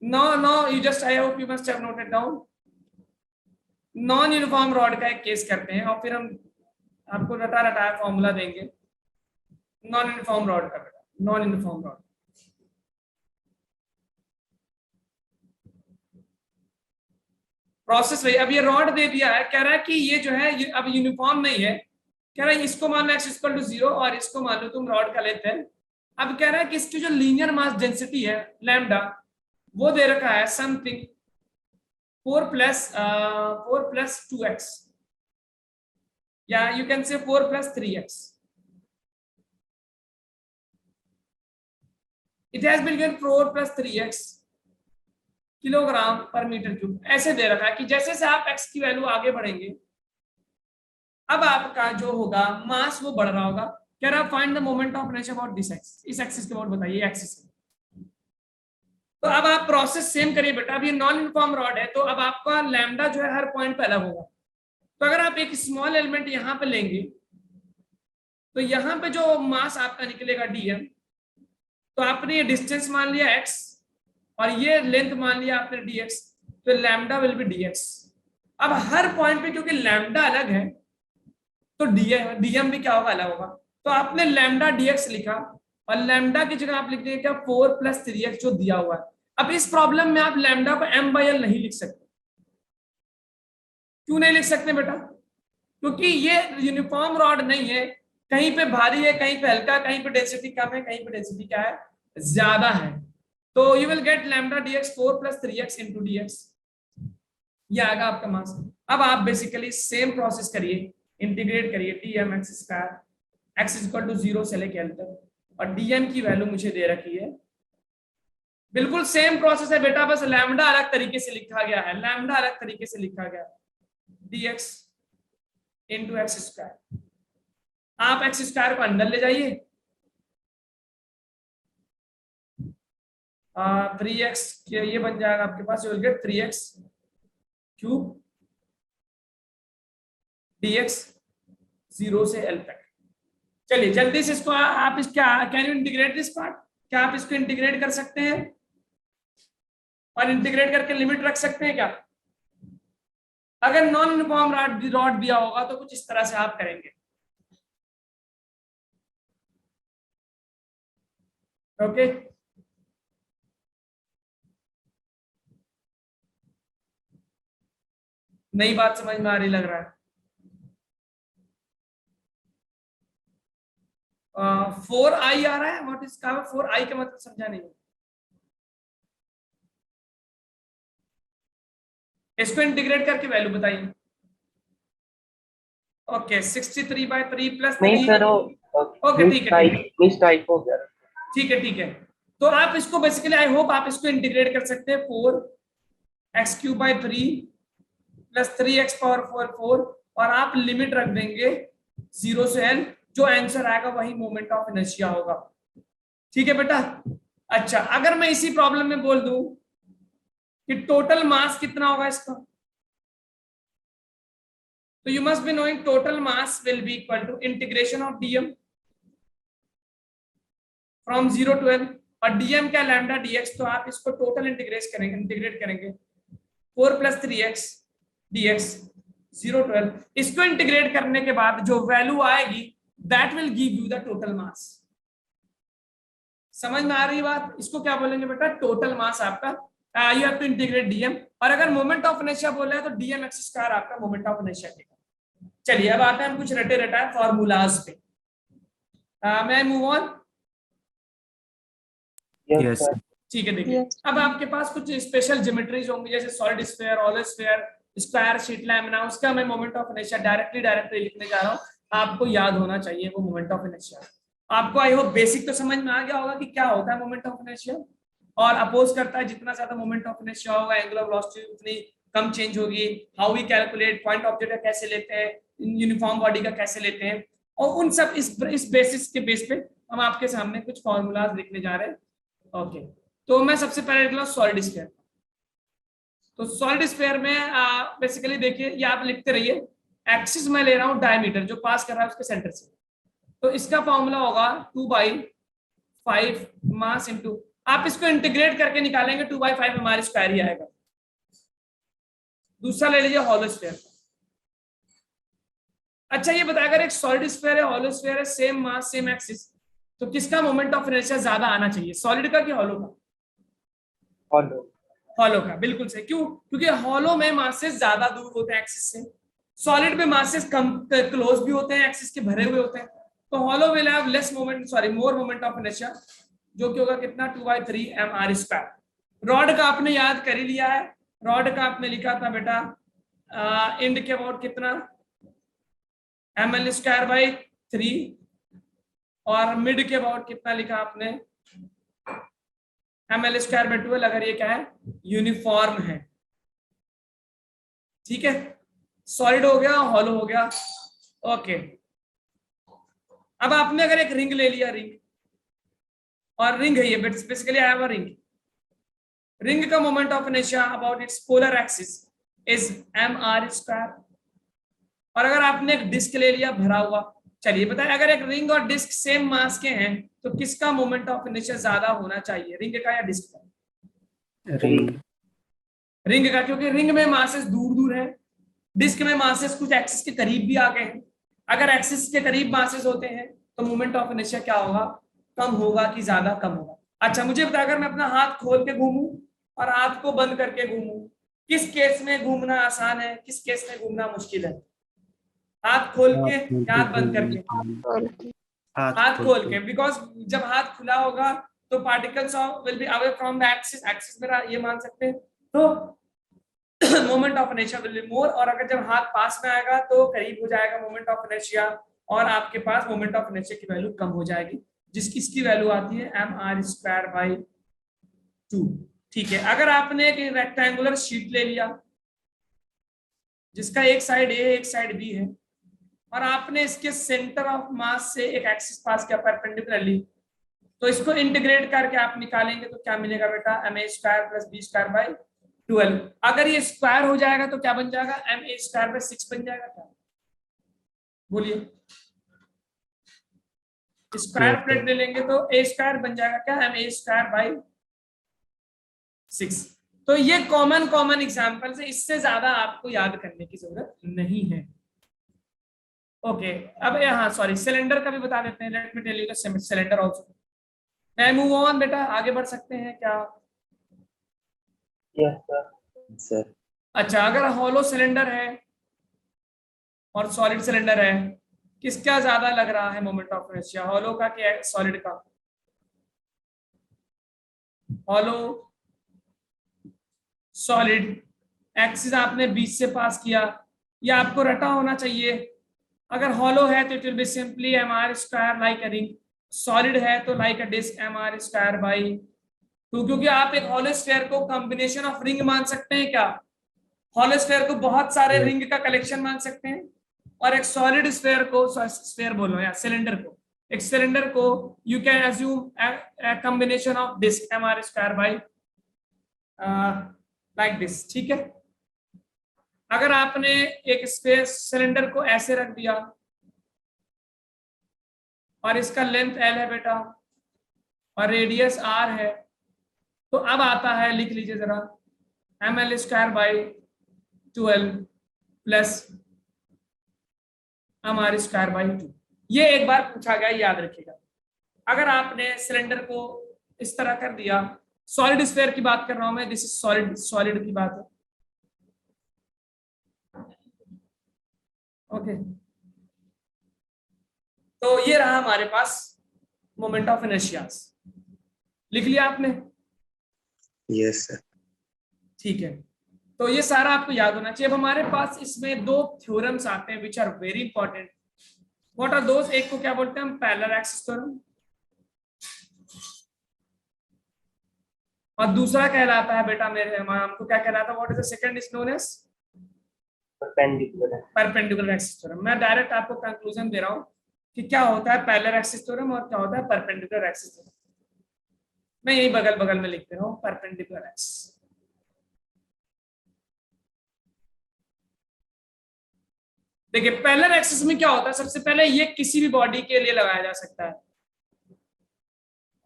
no you just I hope you must have noted down. Non uniform rod का एक केस करते हैं, और फिर हम आपको रटा रटाया फॉर्मूला देंगे नॉन यूनिफॉर्म रॉड का। बेटा नॉन यूनिफॉर्म रॉड, प्रोसेस वही। अब ये रॉड दे दिया है, कह रहा है कि ये जो है ये अब यूनिफॉर्म नहीं है, कह रहा है इसको मान लो x = 0 और इसको मान लो तुम रॉड का लेते हैं। अब कह रहा है कि इसकी जो लीनियर मास डेंसिटी है लैम्डा, वो दे रखा है समथिंग 4 + 2x, या यू कैन से 4 + 3x। It has been given 4 + 3x kg/m³, ऐसे दे रखा है कि जैसे से आप x की वैल्यू आगे बढ़ेंगे, अब आपका जो होगा मास वो बढ़ रहा होगा। कह रहा find the moment of inertia about this axis, इस एक्सिस के अबाउट बताइए, एक्सिस। तो अब आप प्रोसेस सेम करिए बेटा। अब ये नॉन यूनिफॉर्म रॉड है, तो अब आपका लैम्डा जो है हर पॉइंट पे अलग होगा। तो अगर आप एक स्मॉल एलिमेंट यहाँ पे लेंगे, तो यहाँ पे जो मास आपका निकलेगा dm, तो आपने ये डिस्टेंस मान लिया x और ये लेंथ मान लिया आपने dx, तो लैम्डा विल बी dx। अब हर पॉइंट पे क्योंकि लैम्डा अलग है, तो dm भी क्या होगा, अलग होगा। तो आपने लैम्डा dx लिखा, और लैम्डा की जगह आप लिख देंगे क्या 4 + 3x जो दिया हुआ है। अब इस प्रॉब्लम में आप लैम्डा को m/l नहीं लिख सकते। क्यों नहीं लिख सकते बेटा? क्योंकि ये यूनिफॉर्म रॉड नहीं है, कहीं पे भारी है, कहीं पे हल्का, कहीं पे डेंसिटी कम है, कहीं पे डेंसिटी क्या है, ज्यादा है। तो you will gate lambda dx 4 + 3x × dx, ये आएगा आपका मास। अब आप बेसिकली सेम प्रोसेस करिए, इंटीग्रेट करिए dmx², x = 0 से लेके l तक, और dm की वैल्यू मुझे दे रखी है। बिल्कुल सेम प्रोसेस है बेटा, बस लैम्डा अलग तरीके से लिखा गया है, लैम्डा अलग तरीके से लिखा गया है, dx × x²। आप x² को अंदर ले जाइए, 3x ये बन जाएगा आपके पास, you will get 3x³ dx 0 से l तक। चलिए जल्दी से इसको आप इसका can you integrate this part, क्या आप इसको इंटीग्रेट कर सकते हैं? और इंटीग्रेट करके लिमिट रख सकते हैं क्या? अगर नॉन यूनिफॉर्म रॉड दिया होगा तो कुछ इस तरह से आप करेंगे। ओके, नई बात समझ में आ रही लग रहा है। 4i आ रहा है, व्हाट इज का 4i का मतलब समझा नहीं। इसको इंटीग्रेट करके वैल्यू बताइए। ओके 63/3 + 3। नहीं सर, ओके ठीक है मिस टाइप हो गया। ठीक है ठीक है। तो आप इसको बेसिकली आई होप आप इसको इंटीग्रेट कर सकते हैं, 4x³ 3 + 3x⁴ 4, और आप लिमिट रख देंगे 0 से l, जो आंसर आएगा वही मोमेंट ऑफ इनर्शिया होगा। ठीक है बेटा। अच्छा, अगर मैं इसी प्रॉब्लम में बोल दूं कि टोटल मास कितना होगा इसका, तो you must be knowing total mass will be equal to integration of DM from 0 to L, और डीएम क्या लैम्डा डीएक्स, तो आप इसको टोटल इंटीग्रेट करेंगे 4 + 3x dx 0 to L। इसको इंटीग्रेट करने के बाद जो वैल्यू आएगी that will give you the total mass. समझ में आ रही बात? इसको क्या बोलेंगे बेटा? टोटल मास आपका, you have to integrate DM. और अगर मोमेंट ऑफ इनर्शिया बोल रहे हैं तो डीएम एक्स स्क्वायर आपका मोमेंट ऑफ इनर्शिया के। चलिए अब आते हैं हम कुछ रटे रटाए फॉर्मूलाज पे। मैं move on. Yes, Yes, sir. sir. ठीक है, देखिए अब आपके पास कुछ स्पेशल ज्योमेट्रीज होंगी जैसे solid sphere, hollow sphere, square, sheet lamina, उसका मैं मोमेंट ऑफ इनर्शिया डायरेक्टली लिखने जा रहा हूँ। आपको याद होना चाहिए वो मोमेंट ऑफ इनर्शिया। आपको आई होप बेसिक तो समझ में आ गया होगा कि क्या होता है मोमेंट ऑफ इनर्शिया, और अपोज करता है जितना ज्यादा मोमेंट ऑफ इनर्शिया होगा एंगुलर वेलोसिटी उतनी कम चेंज होगी। How we calculate, point object का कैसे लेते हैं, यूनिफॉर्म बॉडी का कैसे लेते हैं, और उन सब इस बेसिस के बेस पे हम आपके सामने कुछ फॉर्मूलाज लिखने जा रहे हैं। ओके, तो मैं सबसे पहले लिख रहा हूँ सॉलिड स्फीयर। तो सॉलिड स्फीयर में बेसिकली देखिए ये आप लिखते रहिए, एक्सिस में ले रहा हूँ डायमीटर जो पास कर रहा है उसके सेंटर से, तो इसका फॉर्मूला होगा 2/5 मास इंटू, आप इसको इंटीग्रेट करके निकालेंगे 2/5 हमारे स्क्वायर ही आएगा। दूसरा ले लीजिए हॉलो स्फीयर। अच्छा ये बताया अगर एक सॉलिड स्फीयर है, हॉलो स्फीयर है, सेम मास सेम एक्सिस, तो किसका मोमेंट ऑफ इनर्शिया ज्यादा आना चाहिए, सॉलिड का कि हॉलो का? Hollow. हॉलो का, बिल्कुल सही। क्यों? क्योंकि हॉलो में मासेस ज्यादा दूर होते हैं एक्सिस से, सॉलिड में मासेस कम क्लोज भी होते हैं, एक्सिस के भरे हुए होते हैं। तो hollow will have more moment of inertia, जो कि होगा कितना 2/3 mr²। रॉड का आपने याद कर ही लिया है, रॉड का आपने लिखा था बेटा एंड के अबाउट कितना ml²/3, और मिड के अबाउट कितना लिखा आपने ml²/12, अगर ये क्या है यूनिफॉर्म है। ठीक है, सॉलिड हो गया, हॉलो हो गया। ओके, अब आपने अगर एक रिंग ले लिया, रिंग, और रिंग है ये basically I have a ring, ring का moment of inertia about its polar axis is mr²। और अगर आपने एक डिस्क ले लिया भरा हुआ, चलिए बताएं अगर एक रिंग और डिस्क सेम मास के हैं तो किसका मोमेंट ऑफ इनर्शिया ज्यादा होना चाहिए, रिंग का या डिस्क का? Ring. रिंग का, क्योंकि रिंग में मासेस दूर दूर है, डिस्क में मासेस कुछ एक्सिस के करीब भी आ गए हैं। अगर एक्सिस के करीब मासेस होते हैं तो मोमेंट ऑफ इनर्शिया क्या होगा, कम होगा कि ज्यादा, कम होगा। अच्छा मुझे बताया अगर मैं अपना हाथ खोल के घूमूं और हाथ को बंद करके घूमूं, किस केस में घूमना आसान है, किस केस में घूमना मुश्किल है? हाथ खोल के या हाथ बंद करके? हाथ खोल के, बिकॉज जब हाथ खुला होगा तो particles will be away from the axis, axis मेरा ये मान सकते हैं, तो moment of inertia will be more. और अगर जब हाथ पास में आएगा तो करीब हो जाएगा मोमेंट ऑफ इनर्शिया, और आपके पास मोमेंट ऑफ इनर्शिया की वैल्यू कम हो जाएगी, जिसकी इसकी वैल्यू आती है mr²/2। ठीक है, अगर आपने एक रेक्टेंगुलर शीट ले लिया जिसका एक साइड ए एक साइड बी है, और आपने इसके सेंटर ऑफ मास से एक एक्सिस पास किया परपेंडिकुलरली, तो इसको इंटीग्रेट करके आप निकालेंगे तो क्या मिलेगा बेटा, ma² + b²/12। अगर ये स्क्वायर हो जाएगा तो क्या बन जाएगा, ma²/6 बन जाएगा। क्या बोलिए, स्क्वायर प्लेट ले लेंगे तो a² बन जाएगा क्या, ma²/6। तो ये कॉमन एग्जांपल है, इससे ज्यादा आपको याद करने की जरूरत नहीं है। ओके, अब हाँ सॉरी, सिलेंडर का भी बता देते हैं, let me tell you the cylinder also. मैं मूव ऑन बेटा, आगे बढ़ सकते हैं क्या? Yes, sir. Sir. अच्छा, अगर हॉलो सिलेंडर है और सॉलिड सिलेंडर है, किसका ज्यादा लग रहा है मोमेंट ऑफ इनर्शिया, हॉलो का कि सॉलिड का? हॉलो, सॉलिड, एक्सिस आपने बीच से पास किया, ये आपको रटा होना चाहिए। अगर हॉलो है तो it will be simply mr² like a ring, solid है तो लाइक अ डिस्क mr²/2। क्योंकि आप एक हॉलो स्फीयर को कॉम्बिनेशन ऑफ रिंग मान सकते हैं क्या, हॉलो स्फीयर को बहुत सारे रिंग का कलेक्शन मान सकते हैं, और एक सॉलिड स्फीयर को, स्फीयर बोलो या सिलेंडर को, एक सिलेंडर को you can assume combination of disc mr² like this. ठीक है, अगर आपने एक स्पेस सिलेंडर को ऐसे रख दिया और इसका लेंथ L है बेटा और रेडियस R है, तो अब आता है, लिख लीजिए जरा, ml²/12 प्लस mr²/2। ये एक बार पूछा गया, याद रखिएगा। अगर आपने सिलेंडर को इस तरह कर दिया, सॉलिड स्फीयर की बात कर रहा हूं मैं, दिस इज सॉलिड, सॉलिड की बात है, ओके। तो ये रहा हमारे पास मोमेंट ऑफ इनर्शिया। लिख लिया आपने? Yes, sir. ठीक है, तो ये सारा आपको याद होना चाहिए। अब हमारे पास इसमें दो थ्योरम्स आते हैं which are very important. What are those? एक को क्या बोलते हैं हम? पैरेलल एक्सिस थ्योरम, और दूसरा कहलाता है बेटा मेरे, हमको क्या कहलाता है? What is the second is known as perpendicular. Perpendicular axis theorem. मैं डायरेक्ट आपको कंक्लूजन दे रहा हूं कि क्या होता है पैरेलल एक्सिस थ्योरम और क्या होता है परपेंडिकुलर एक्सिस थ्योरम। मैं यही बगल बगल में लिख दे रहा हूं, परपेंडिकुलर एक्सिस। देखिए पैरेलल एक्सिस में क्या होता है, सबसे पहले ये किसी भी बॉडी के लिए लगाया जा सकता है,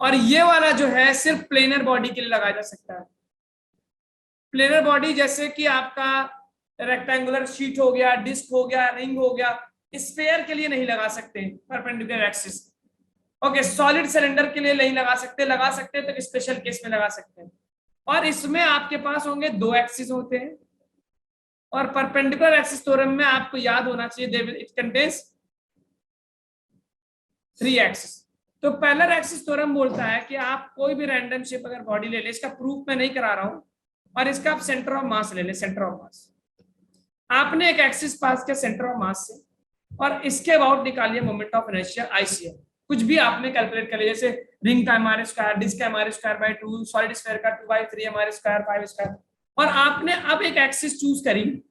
और ये वाला जो है सिर्फ प्लेनर बॉडी के लिए लगाया जा सकता है। प्लेनर बॉडी जैसे कि आपका रेक्टेंगुलर शीट हो गया, डिस्क हो गया, रिंग हो गया, स्फीयर के लिए नहीं लगा सकते perpendicular axis. Okay, solid cylinder के लिए नहीं लगा सकते, लगा सकते हैं तो स्पेशल केस में लगा सकते हैं। और इसमें आपके पास होंगे दो एक्सिस होते हैं, और परपेंडिकुलर एक्सिस थ्योरम में आपको याद होना चाहिए इट कंटेन्स 3 एक्सिस। तो पैरेलल एक्सिस थ्योरम बोलता है कि आप कोई भी रैंडम शेप अगर बॉडी ले ले, इसका प्रूफ मैं नहीं करा रहा हूं, और इसका आप सेंटर ऑफ मास ले ले, सेंटर ऑफ मास। आपने एक एक्सिस पास किया सेंटर ऑफ मास से, और इसके अबाउट निकालिए मोमेंट ऑफ इनर्शिया ICM। कुछ भी आपने कैलकुलेट कर लिया, जैसे रिंग का mr², डिस्क का mr²/2, सॉलिड स्फीयर का 2/3 mr², 5²। और आपने अब एक एक्सिस चूज करी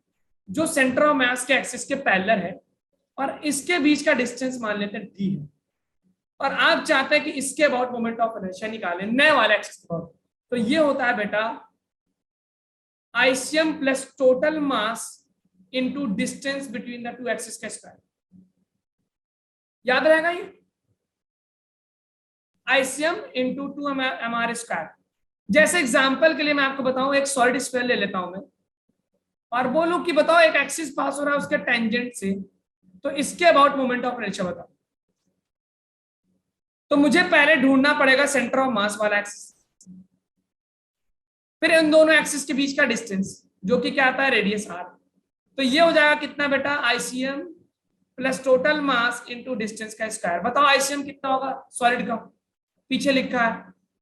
जो सेंटर ऑफ मास के एक्सिस के पैरेलल है, और इसके बीच का डिस्टेंस मान लेते हैं d है, और आप चाहते हैं कि इसके अबाउट मोमेंट ऑफ इनर्शिया निकालें नए वाले एक्सिस के अबाउट। तो ये होता है बेटा ICM plus total mass into distance between the two axis का स्क्वायर। याद रहेगा ये? ICM into 2 mr²। जैसे एग्जांपल के लिए मैं आपको बताऊं, एक सॉलिड स्फीयर ले लेता हूं मैं, और बोलूं कि बताओ एक एक्सिस पास हो रहा है उसके टेंजेंट से, तो इसके अबाउट मोमेंट ऑफ इनर्शिया बताओ। तो मुझे पहले ढूंढना पड़ेगा सेंटर ऑफ मास वाला एक्सिस, फिर इन दोनों एक्सिस के बीच का डिस्टेंस जो कि क्या आता है? Radius R। तो ये हो जाएगा कितना बेटा? ICM plus total mass into distance का स्क्वायर। बताओ ICM कितना होगा सॉलिड का? पीछे लिखा है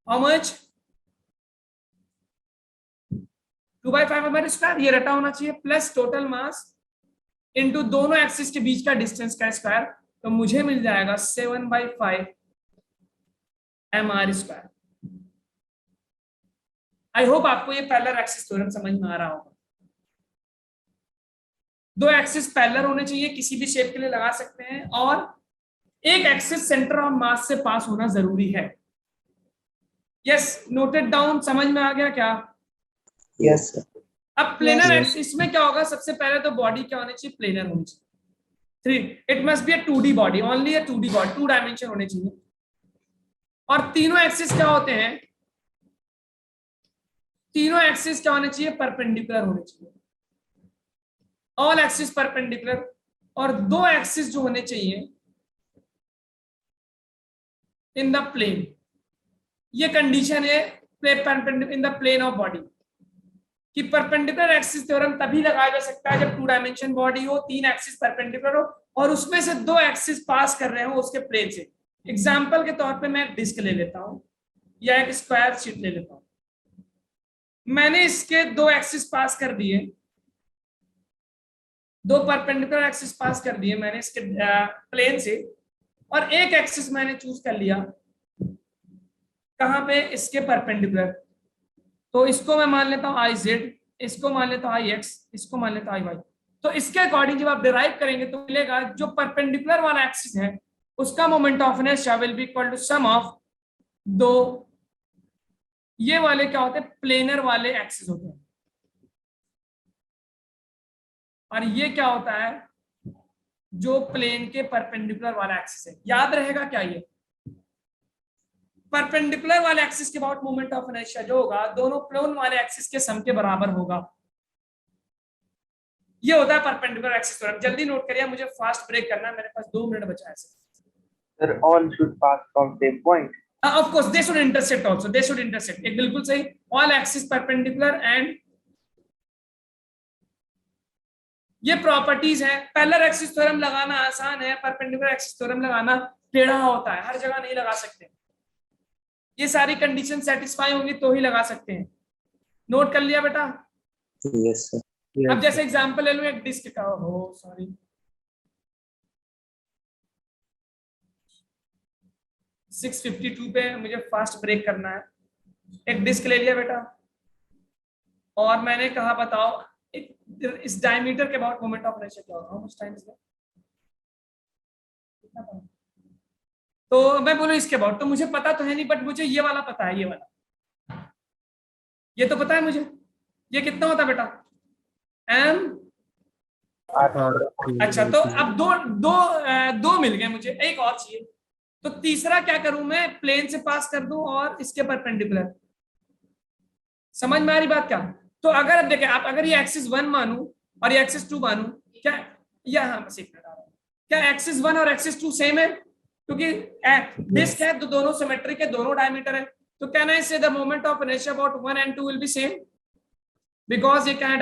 हाउ मच? 2/5 mr², ये रटा होना चाहिए, प्लस टोटल मास इंटू दोनों एक्सिस के बीच का डिस्टेंस का स्क्वायर। तो मुझे मिल जाएगा 7/5 mr²। आई होप आपको ये पैरेलल एक्सिस थ्योरम समझ में आ रहा होगा। दो एक्सिस पैरेलल होने चाहिए, किसी भी शेप के लिए लगा सकते हैं, और एक एक्सिस सेंटर ऑफ मास से पास होना जरूरी है। Yes, noted down? समझ में आ गया क्या? Yes, sir. अब प्लेनर Yes. एक्सिस में क्या होगा? सबसे पहले तो बॉडी क्या होनी चाहिए? प्लेनर होनी चाहिए। 3 it must be a 2D body, only a 2D body, 2 dimension होने चाहिए। और तीनों एक्सिस क्या होते हैं? तीनों एक्सिस क्या होने चाहिए? परपेंडिकुलर होने चाहिए, ऑल एक्सिस परपेंडिकुलर। और दो एक्सिस जो होने चाहिए इन द प्लेन। ये कंडीशन है in the plane of body, कि परपेंडिकुलर एक्सिस थ्योरम तभी लगाया जा सकता है जब 2 डायमेंशन बॉडी हो, 3 एक्सिस परपेंडिकुलर हो, और उसमें से 2 एक्सिस पास कर रहे हो उसके प्लेन से। एग्जांपल के तौर पे मैं एक डिस्क ले लेता हूं, या एक स्क्वायर शीट ले लेता हूं। मैंने इसके 2 एक्सिस पास कर दिए, 2 परपेंडिकुलर एक्सिस पास कर दिए मैंने इसके प्लेन से, और एक एक्सिस मैंने चूज कर लिया कहां पे? इसके परपेंडिकुलर। तो इसको मैं मान लेता हूं IZ, इसको मान लेता हूं IX, इसको मान लेता हूं IY। तो इसके अकॉर्डिंग जब आप डिराइव करेंगे तो मिलेगा जो परपेंडिकुलर वाला एक्सिस है उसका moment of inertia will be equal to sum of दो ये वाले क्या होते हैं? प्लेनर वाले एक्सिस होते हैं। और ये क्या होता है, जो प्लेन के परपेंडिकुलर वाला एक्सिस है। याद रहेगा क्या, ये परपेंडिकुलर वाले एक्सिस के अबाउट मोमेंट ऑफ इनर्शिया जो होगा दोनों प्लेन वाले एक्सिस के सम के बराबर होगा। ये होता है परपेंडिकुलर एक्सिस थ्योरम। जल्दी नोट करिए, मुझे फास्ट ब्रेक करना है, मेरे पास 2 मिनट बचा है। Sir, all should pass from same point. Of course they should intersect also, they should intersect, एक बिल्कुल सही, all axis perpendicular and ये प्रॉपर्टीज है। पैरेलल एक्सिस थ्योरम लगाना आसान है, परपेंडिकुलर एक्सिस थ्योरम लगाना टेढ़ा होता है, हर जगह नहीं लगा सकते। ये सारी कंडीशन सेटिस्फाई होंगी तो ही लगा सकते हैं। नोट कर लिया बेटा? Yes, sir. अब जैसे एग्जांपल ले लूं एक डिस्क का, हो सॉरी 6:52 पे मुझे फास्ट ब्रेक करना है। एक डिस्क ले लिया बेटा, और मैंने कहा बताओ इस डायमीटर के अबाउट मोमेंट ऑफ इनर्शिया क्या होगा, how much time is that, कितना टाइम? तो मैं बोलूं इसके अबाउट, तो मुझे पता तो है नहीं, बट मुझे ये वाला पता है, ये वाला, ये तो पता है मुझे। ये कितना होता है बेटा, m। अच्छा, तो अब दो मिल गए मुझे, एक और चाहिए। तो तीसरा क्या करूं मैं, प्लेन से पास कर दूं और इसके परपेंडिकुलर। समझ में आ रही बात क्या? तो अगर अब देखें आप, अगर ये एक्सिस 1 मानूं और ये एक्सिस 2 मानूं, क्या यहाँ बस एक मिनट आ रहा है, क्या एक्सिस 1 और एक्सिस 2 सेम है? क्योंकि डिस्क है तो दोनों सिमेट्रिक है, दोनों डायमीटर है। तो कैन आई से the moment of inertia about 1 and 2 will be same, because ये क्या है,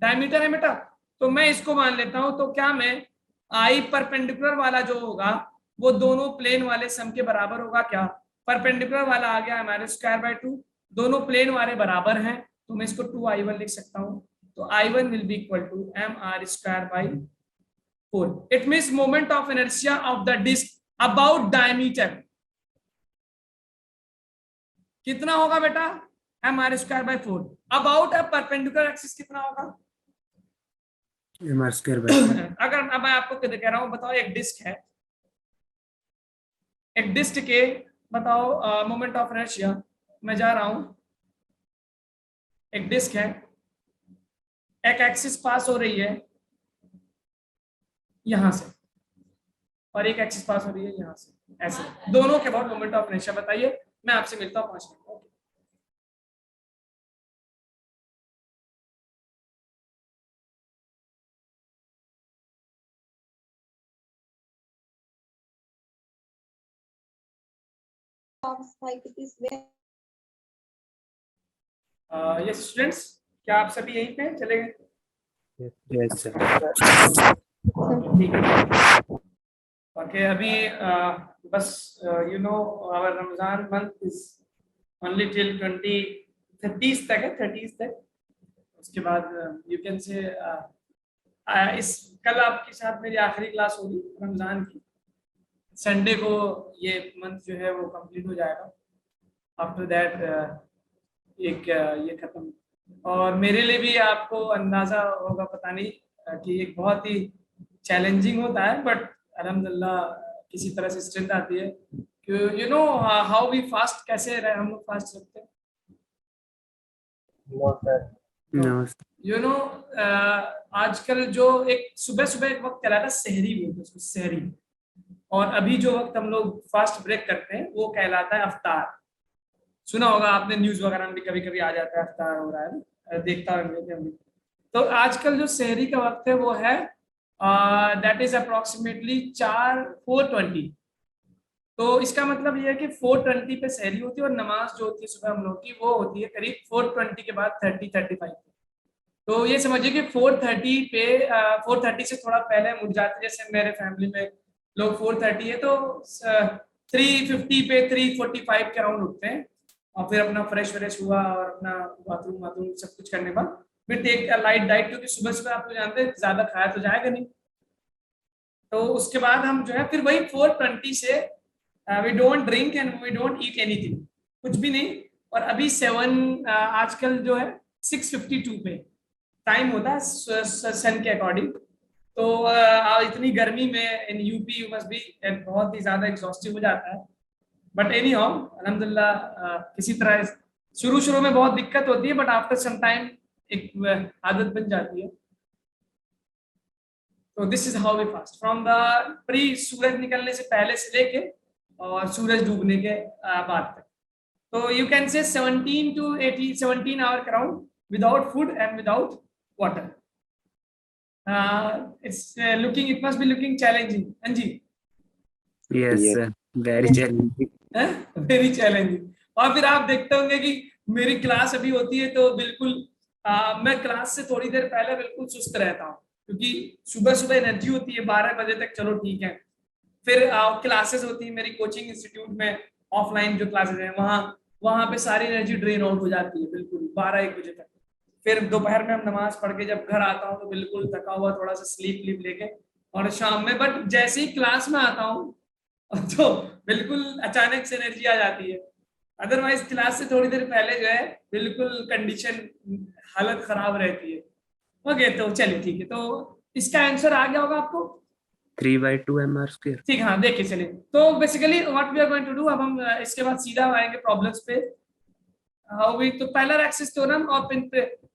डायमीटर है बेटा। तो मैं इसको मान लेता हूं, तो क्या मैं आई परपेंडिकुलर वाला जो होगा वो दोनों प्लेन वाले सम के बराबर होगा क्या? परपेंडिकुलर वाला आ गया हमारे स्क्वायर/2, दोनों प्लेन वाले बराबर हैं, तो मैं इसको 2i1 लिख सकता हूं। तो i1 will be equal to mr²/4। It means moment of inertia of the disc about diameter कितना होगा बेटा, mr²/4। अबाउट अब परपेंडिकुलर एक्सिस कितना होगा, m²/4। अगर अब मैं आपको कह रहा हूं, बताओ एक डिस्क है, एक डिस्क के बताओ मोमेंट ऑफ इनर्शिया, मैं जा रहा हूं, एक डिस्क है, एक एक्सिस पास हो रही है यहां से और एक एक्सिस पास हो रही है यहां से, ऐसे दोनों के अबाउट मोमेंट ऑफ इनर्शिया बताइए। मैं आपसे मिलता हूं 5 मिनट। यस स्टूडेंट्स, क्या आप सभी यहीं पे चले गए? Yes, sir. ठीक है, ओके। अभी बस you know our Ramzan month is only till 30 तक है, 30 तक। उसके बाद यू कैन से इस कल आपके साथ मेरी आखिरी क्लास होगी रमजान की। संडे को ये मंथ जो है वो कंप्लीट हो जाएगा। आफ्टर दैट एक ये खत्म। और मेरे लिए भी आपको अंदाजा होगा, पता नहीं कि एक बहुत ही चैलेंजिंग होता है, बट अल्हम्दुलिल्लाह किसी तरह से स्ट्रेंथ आती है। You know how we fast, कैसे हम लोग फास्ट रखते हैं? No, sir. No. You know आजकल जो एक सुबह सुबह एक वक्त चला था, सहरी बोलते हैं उसको, सहरी। और अभी जो वक्त हम लोग फास्ट ब्रेक करते हैं वो कहलाता है अफ्तार। सुना होगा आपने, न्यूज वगैरह में भी कभी कभी आ जाता है अफ्तार हो रहा है, देखता रहते हैं हम। तो आजकल जो सहरी का वक्त है वो है दैट इज अप्रोक्सीमेटली 4:20। तो इसका मतलब ये है कि 4:20 पे सहरी होती है, और नमाज जो होती है सुबह हम लोग की वो होती है करीब 4:20 के बाद 30-35। तो ये समझिए कि 4:30 पे 4:30 से थोड़ा पहले हम उठ जाते हैं। जैसे मेरे फैमिली में लोग 4:30 है तो 3:50 पे 3:45 के अराउंड उठते हैं, और फिर अपना फ्रेश हुआ और अपना बाथरूम सब कुछ करने के बाद फिर टेक अ लाइट डाइट, क्योंकि सुबह सुबह आप तो जानते हैं ज्यादा खाया तो जाएगा नहीं। तो उसके बाद हम जो है फिर वही 4:20 से we don't drink and we don't eat anything, कुछ भी नहीं। और अभी 7 आजकल जो है 6:52 पे टाइम होता है सन के अकॉर्डिंग। तो इतनी गर्मी में in UP you must B बहुत ही ज्यादा एग्जॉस्टिव हो जाता है। बट एनी हाउ अल्हम्दुलिल्लाह किसी तरह शुरू में बहुत दिक्कत होती है, बट आफ्टर सम टाइम एक आदत बन जाती है। तो this is how we fast from the pre सूरज निकलने से पहले से लेके और सूरज डूबने के बाद तक. तो यू कैन से 17 to 18 17 hour crowd without food and without water. It must be looking challenging. Anji, Yes, Yes. sir. Very challenging. Very challenging. और फिर आप देखते होंगे कि मेरी क्लास अभी होती है तो बिल्कुल मैं क्लास से थोड़ी देर पहले बिल्कुल सुस्त रहता हूँ, क्योंकि सुबह सुबह एनर्जी होती है 12 बजे तक, चलो ठीक है. फिर क्लासेस होती है मेरी कोचिंग इंस्टीट्यूट में, ऑफलाइन जो क्लासेस हैं वहां पे सारी एनर्जी ड्रेन आउट हो जाती है बिल्कुल 12-1 बजे तक. फिर दोपहर में हम नमाज पढ़ के जब घर आता हूँ तो बिल्कुल थका हुआ, थोड़ा सा स्लीप लेके, और शाम में बट जैसे ही क्लास में आता हूँ तो बिल्कुल अचानक से एनर्जी आ जाती है. अदरवाइज क्लास से थोड़ी देर पहले जो है बिल्कुल कंडीशन, हालत खराब रहती है. ओके, तो चलिए ठीक है. तो इसका आंसर आ गया होगा आपको. 3/2 mr². ठीक है, हाँ देखिए चलिए. तो basically what we are going to do, अब हम इसके बाद सीधा आएंगे प्रॉब्लम्स पे. हाउ वी, तो पैरेलल एक्सिस थ्योरम और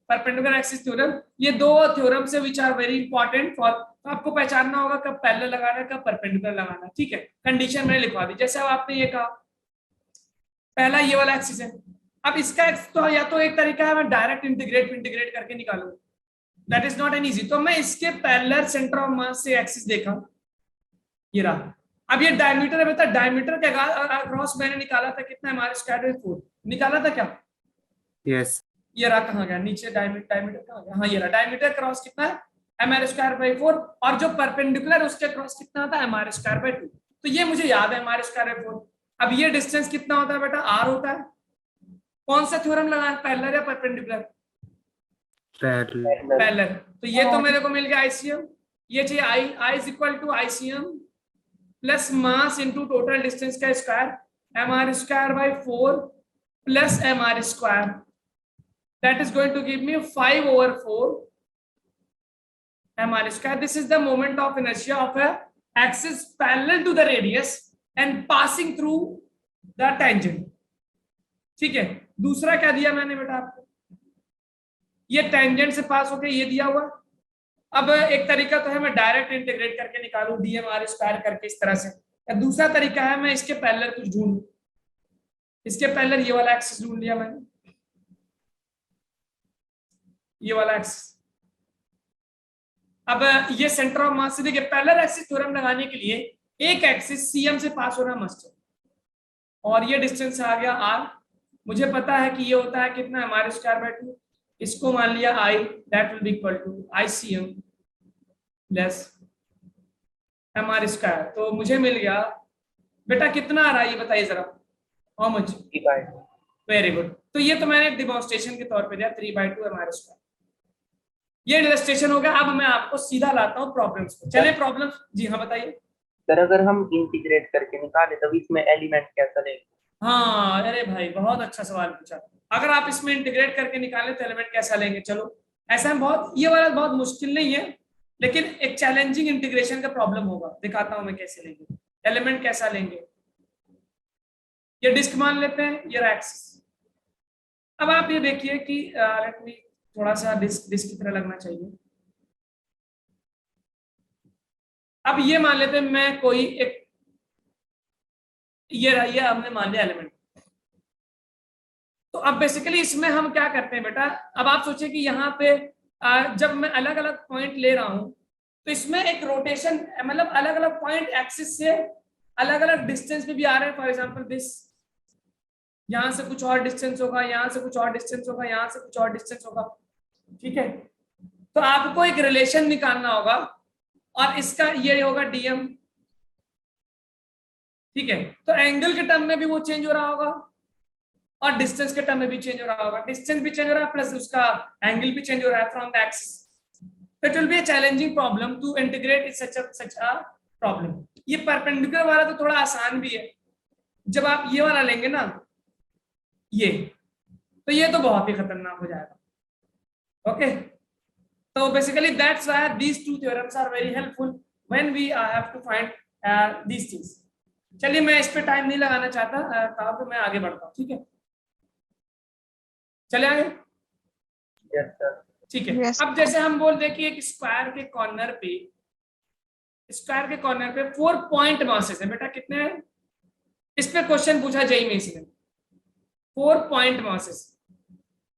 परपेंडिकुलर एक्सिस थ्योरम, ये दो थ्योरम से which are very important for. तो आपको पहचानना होगा कब पैरेलल लगाना है, कब परपेंडिकुलर लगाना है. ठीक है, कंडीशन मैंने लिखवा दी. जैसे अब आपने ये कहा पहला ये वाला एक्सिस है, अब इसका तो या तो एक तरीका है मैं डायरेक्ट इंटीग्रेट करके निकालूं, that is not an easy. तो मैं इसके पैरेलल सेंटर ऑफ मास से एक्सिस देखा, ये रहा. अब ये डायमीटर है, बेटा डायमीटर के अक्रॉस मैंने निकाला था कितना, हमारे स्क्वायर 4 निकाला था क्या. Yes. ये रहा, कहाँ गया नीचे डायमीटर कहाँ गया, हाँ ये रहा. डायमीटर क्रॉस कितना है, mr²/4, और जो परपेंडिकुलर उसके क्रॉस कितना होता है, mr²/2. तो ये मुझे याद है, mr²/4. अब ये डिस्टेंस कितना होता है बेटा, r होता है. कौन सा थ्योरम लगा है, पैरेलल या परपेंडिकुलर. Parallel. पैरेलल. तो ये तो मेरे को मिल गया आईसीएम. ये चाहिए I is equal to ICM plus mass into total distance का square, mr²/4 plus mr². That is going to give me 5/4 mr². This is the moment of inertia of a axis parallel to the radius and passing through the tangent. ठीक है. दूसरा क्या दिया मैंने बेटा आपको, ये टेंजेंट से पास होके ये दिया हुआ. अब एक तरीका तो है मैं डायरेक्ट इंटीग्रेट करके निकालूं dmr² करके इस तरह से, या दूसरा तरीका है मैं इसके पैरेलल कुछ ढूंढूं. इसके पैरेलल ये वाला एक्सिस ढूंढ लिया मैंने, ये वाला एक्सिस. अब ये सेंटर ऑफ मास से देखिए, पैरेलल एक्सिस थ्योरम लगाने के लिए एक एक्सिस सीएम से पास होना मस्ट है, और ये डिस्टेंस आ गया r. मुझे पता है कि ये होता है कितना, mr²/2. इसको मान लिया I, that will be equal to ICM plus mr². तो मुझे मिल गया बेटा कितना आ रहा है, ये बताइए जरा, हाउ मच. 3/2. Very good. तो ये तो मैंने डिमॉन्स्ट्रेशन के तौर पे दिया 3/2 mr². ये इलस्ट्रेशन हो गया. अब मैं आपको सीधा लाता हूँ प्रॉब्लम्स पे. चलिए प्रॉब्लम्स. जी हाँ बताइए. सर अगर हम इंटीग्रेट करके निकाले तब इसमें एलिमेंट कैसा लेंगे. हाँ अरे भाई बहुत अच्छा सवाल पूछा. अगर आप इसमें इंटीग्रेट करके निकालें तो एलिमेंट कैसा लेंगे. चलो ऐसा हम बहुत, ये वाला बहुत मुश्किल नहीं है, लेकिन एक चैलेंजिंग इंटीग्रेशन का प्रॉब्लम होगा. दिखाता हूं मैं कैसे लेंगे, एलिमेंट कैसा लेंगे. ये डिस्क मान लेते हैं, ये एक्सिस. अब आप ये देखिए कि लेट मी थोड़ा सा डिस्क की तरह लगना चाहिए. अब ये मान लेते हैं मैं कोई एक, ये हमने मान लिया एलिमेंट. तो अब बेसिकली इसमें हम क्या करते हैं बेटा, अब आप सोचिए कि यहाँ पे जब मैं अलग अलग पॉइंट ले रहा हूं तो इसमें एक रोटेशन, मतलब अलग अलग पॉइंट एक्सिस से अलग अलग डिस्टेंस पे भी आ रहे हैं. फॉर एग्जांपल दिस, यहाँ से कुछ और डिस्टेंस होगा, यहाँ से कुछ और डिस्टेंस होगा, यहाँ से कुछ और डिस्टेंस होगा. ठीक है. तो आपको एक रिलेशन निकालना होगा, और इसका ये होगा dm. ठीक है. तो एंगल के टर्म में भी वो चेंज हो रहा होगा, और डिस्टेंस के टर्म में भी चेंज हो रहा होगा. डिस्टेंस भी चेंज हो रहा है प्लस उसका एंगल भी चेंज हो रहा है from the axis. It will be a challenging problem to integrate such a problem. ये परपेंडिकुलर वाला तो थोड़ा आसान भी है. जब आप ये वाला लेंगे ना, ये तो ये तो बहुत ही खतरनाक हो जाएगा. ओके. तो basically that's why these two theorems are very helpful when we have to find these things. चलिए मैं इस पे टाइम नहीं लगाना चाहता, तो मैं आगे बढ़ता हूँ. ठीक है, चले आगे. Yes sir. ठीक है. अब जैसे हम बोल दें कि एक स्क्वायर के कॉर्नर पे स्क्वायर के कॉर्नर पे 4 पॉइंट मासेस है बेटा, कितने हैं? इस पे क्वेश्चन पूछा जेईई में इसने, 4 पॉइंट मासेस।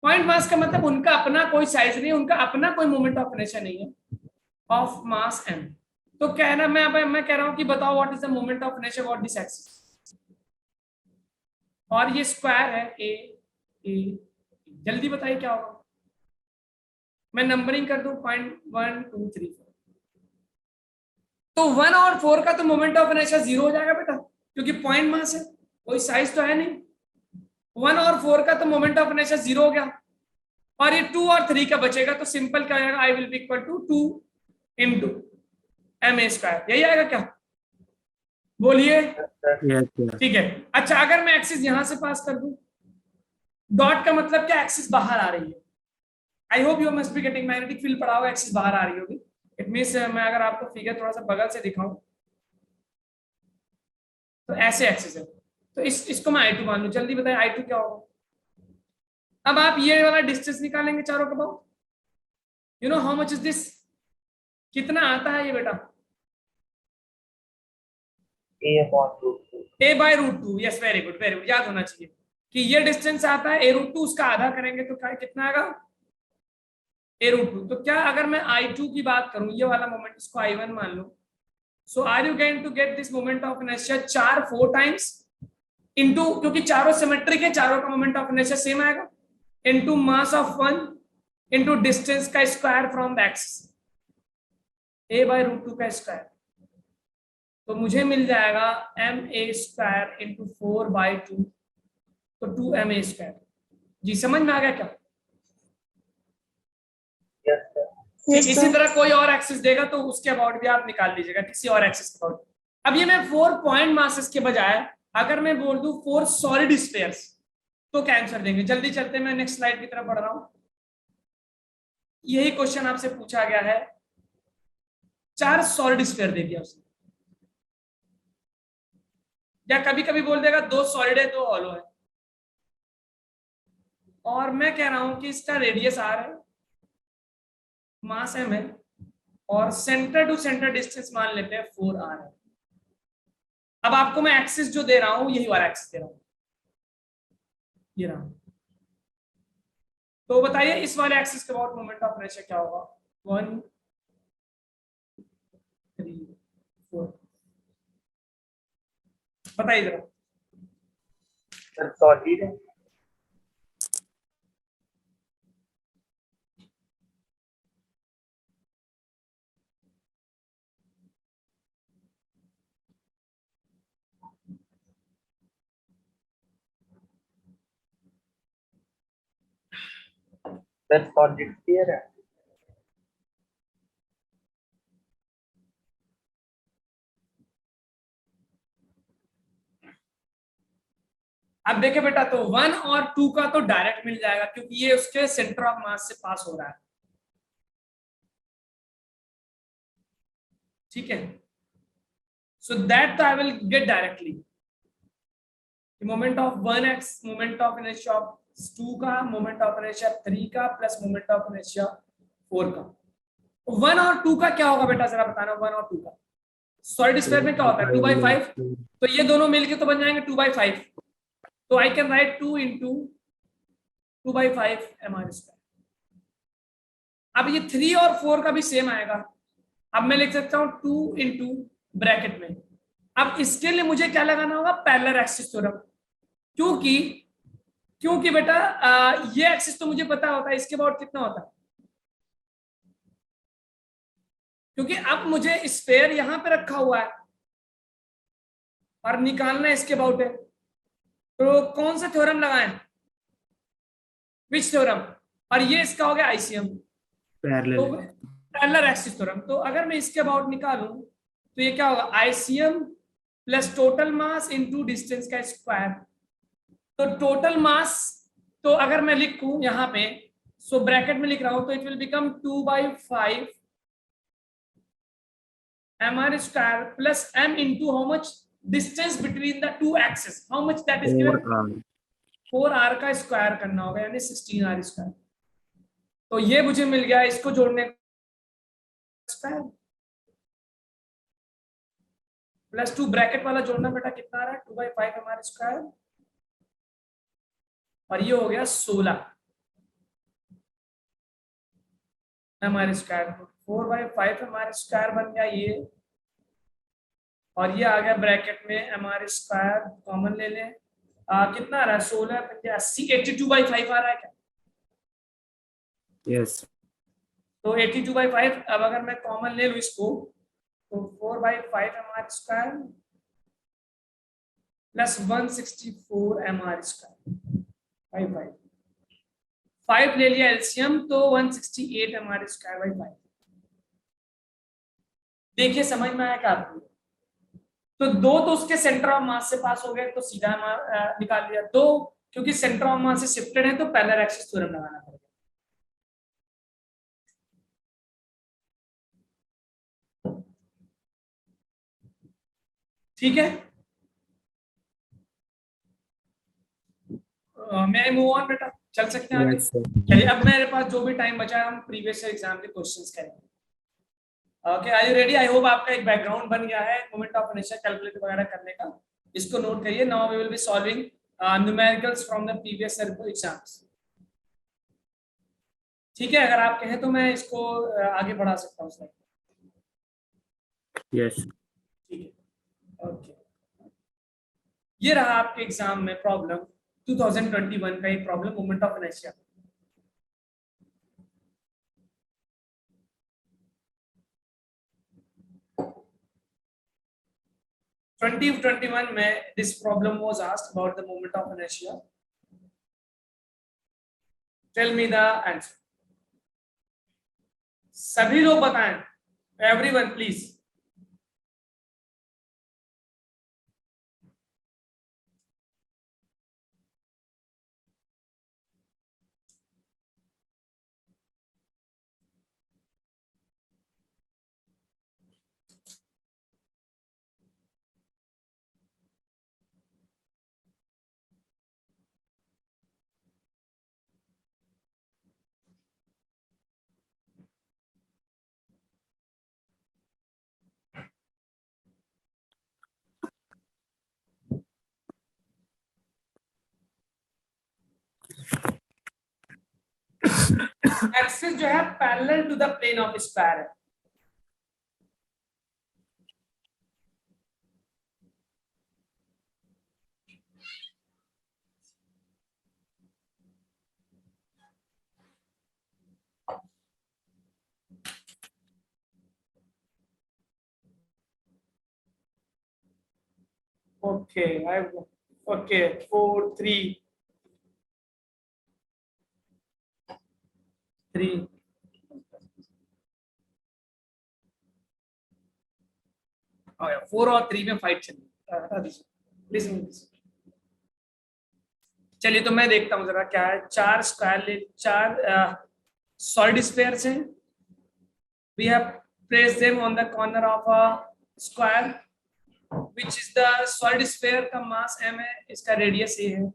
पॉइंट मास का मतलब उनका अपना कोई साइज नहीं, उनका अपना कोई मोमेंट ऑफ इनर्शिया नहीं है, ऑफ मास m। तो कहना मैं कह रहा हूं कि बताओ what is the moment of inertia for this axis, और ये स्क्वायर है ए, जल्दी बताइए क्या होगा। मैं नंबरिंग कर दूं 0.1 2 3 4, तो 1 और 4 का तो मोमेंट ऑफ इनर्शिया 0 हो जाएगा बेटा, क्योंकि पॉइंट मास है, कोई साइज तो है नहीं। 1 और 4 का तो मोमेंट ऑफ इनर्शिया 0 हो गया, और ये 2 और 3 का बचेगा, तो सिंपल क्या आएगा, I will be equal to 2 into ma square, यही आएगा क्या? बोलिए। Yes sir. ठीक है। अच्छा, अगर मैं एक्सिस यहां से पास कर दूं, डॉट का मतलब क्या, एक्सिस बाहर आ रही है। I hope you must be getting, magnetic field पढ़ा होगा, एक्सिस बाहर आ रही होगी। इट मींस मैं अगर आपको फिगर थोड़ा सा बगल से दिखाऊं, तो ऐसे एक्सिस है, तो इसको मैं I2 मान लूं। जल्दी बताएं I2 क्या होगा। अब आप ये वाला डिस्टेंस निकालेंगे चारों का about, you know how much is this, कितना आता है ये बेटा? A/√2। A/√2। Yes, very good, याद होना चाहिए कि ये डिस्टेंस आता है A√2, उसका आधा करेंगे तो कितना आएगा, A√2। तो क्या अगर मैं I2 की बात करूं, ये वाला मोमेंट, इसको I1 मान लूं, so are you going to get this moment of inertia 4 times into, क्योंकि चारों सिमेट्रिक है, चारों का मोमेंट ऑफ इनर्शिया सेम आएगा, into mass of 1 into distance का square from the axis, A/√2 का स्क्वायर। तो मुझे मिल जाएगा ma स्क्वायर इंटू 4/2, तो 2ma स्क्वायर। जी समझ में आ गया क्या? Yes sir. ठीक, इसी तरह कोई और एक्सिस देगा तो उसके अबाउट भी आप निकाल लीजिएगा, किसी और एक्सिस के अबाउट। अब ये मैं 4 पॉइंट मासेस के बजाय अगर मैं बोल दूं 4 सॉलिड स्फीयर्स, तो क्या आंसर देंगे? जल्दी चलते, मैं नेक्स्ट स्लाइड की तरफ बढ़ रहा हूं। यही क्वेश्चन आपसे पूछा गया है, 4 सॉलिड स्फीयर दे दिया उसने, या कभी कभी बोल देगा 2 सॉलिड है 2 हॉलो है, और मैं कह रहा हूं कि इसका रेडियस r है, मास m है, और सेंटर टू सेंटर डिस्टेंस मान लेते हैं 4r है। अब आपको मैं एक्सिस जो दे रहा हूं, यही वाला एक्सिस दे रहा हूं, ये रहा। तो बताइए इस वाले एक्सिस के अबाउट मोमेंट ऑफ इनर्शिया क्या होगा? 1 3 4, बताइए जरा। सर सॉलिड है। सर सॉलिड स्फीयर है। अब देखिए बेटा, तो 1 और 2 का तो डायरेक्ट मिल जाएगा, क्योंकि ये उसके सेंटर ऑफ मास से पास हो रहा है। ठीक है, so that I will get directly moment of 1x, moment of inertia of 2 का, मोमेंट ऑफ इनर्शिया 3 का, प्लस मोमेंट ऑफ इनर्शिया 4 का। 1 और 2 का क्या होगा बेटा, जरा बताना। 1 और 2 का सॉलिड स्फीयर में क्या होता है, 2/5, तो ये दोनों मिलके तो बन जाएंगे 2/5, तो I can write 2 into 2/5 mr square. अब ये 3 और 4 का भी सेम आएगा, अब मैं लिख सकता हूं 2 इंटू ब्रैकेट में। अब इसके लिए मुझे क्या लगाना होगा, पैरेलल एक्सिस थ्योरम, क्योंकि बेटा ये एक्सिस तो मुझे पता होता है, इसके अबाउट कितना होता है, क्योंकि अब मुझे स्फीयर यहां पे रखा हुआ है और निकालना इसके अबाउट है, तो कौन सा थ्योरम लगाएं, विच थ्योरम? और ये इसका हो गया आईसीएम, तो पैरेलल एक्सिस थ्योरम। तो अगर मैं इसके अबाउट निकालूं तो ये क्या होगा, ICM plus total mass into distance का स्क्वायर। तो टोटल मास, तो अगर मैं लिखूं यहां पे, सो ब्रैकेट में लिख रहा हूं, तो it will become 2/5 mr square plus m into how much distance between the two axes, how much that is given, 4r का स्क्वायर करना होगा, यानी 16r स्क्वायर। तो ये मुझे मिल गया, इसको जोड़ने स्क्वायर +2 ब्रैकेट वाला जोड़ना बेटा कितना आ रहा है 2/5 हमारे स्क्वायर, और ये हो गया 16 हमारे स्क्वायर, 4/5 हमारे स्क्वायर बन गया ये, और ये आ गया ब्रैकेट में हमारे स्क्वायर, कॉमन ले लें, कितना आ रहा है 16 × 80, 82/5 आ रहा है क्या? यस तो 82/5, अब अगर मैं कॉमन ले लूं इसको तो 4/5 हमारे स्क्वायर प्लस 164 हमारे स्क्वायर बाई 5 ले लिया एलसीएम तो 168 हमारे स्क्वायर बाई 5। देखिए समझ में आया क्या आपको? तो दो तो उसके सेंटर ऑफ मास से पास हो गए तो सीधा निकाल लिया, दो क्योंकि सेंटर ऑफ मास से शिफ्टेड है तो पैरेलल एक्सिस थ्योरम लगाना पड़ेगा। ठीक है, मैं मूव ऑन बेटा, चल सकते हैं आगे? Yes sir. चलिए अब मेरे पास जो भी टाइम बचा है हम प्रीवियस एग्जाम के क्वेश्चंस करेंगे। Okay, are you ready? I hope आपका एक बैकग्राउंड बन गया है मोमेंट ऑफ इनर्शिया कैलकुलेट वगैरह करने का। इसको नोट करिए। Now we will be solving numericals from the previous exams. ठीक है, अगर आप कहें तो मैं इसको आगे बढ़ा सकता हूँ। यस ठीक है, ओके। ये रहा आपके एग्जाम में प्रॉब्लम 2021 का एक problem moment of inertia. Twenty 21 में this problem was asked about the moment of inertia. Tell me the answer. सभी लोग बताएं, एवरीवन प्लीज। एक्सिस जो है parallel to the plane of square है। ओके, ओके 4 3 3 4 और 3 में फाइट चली। चलिए तो मैं देखता हूं जरा क्या है। चार स्क्वायर ले, चार सॉलिड स्फीयर्स हैं। We have placed them on the corner of a square which is the solid sphere का मास m है, इसका रेडियस a है,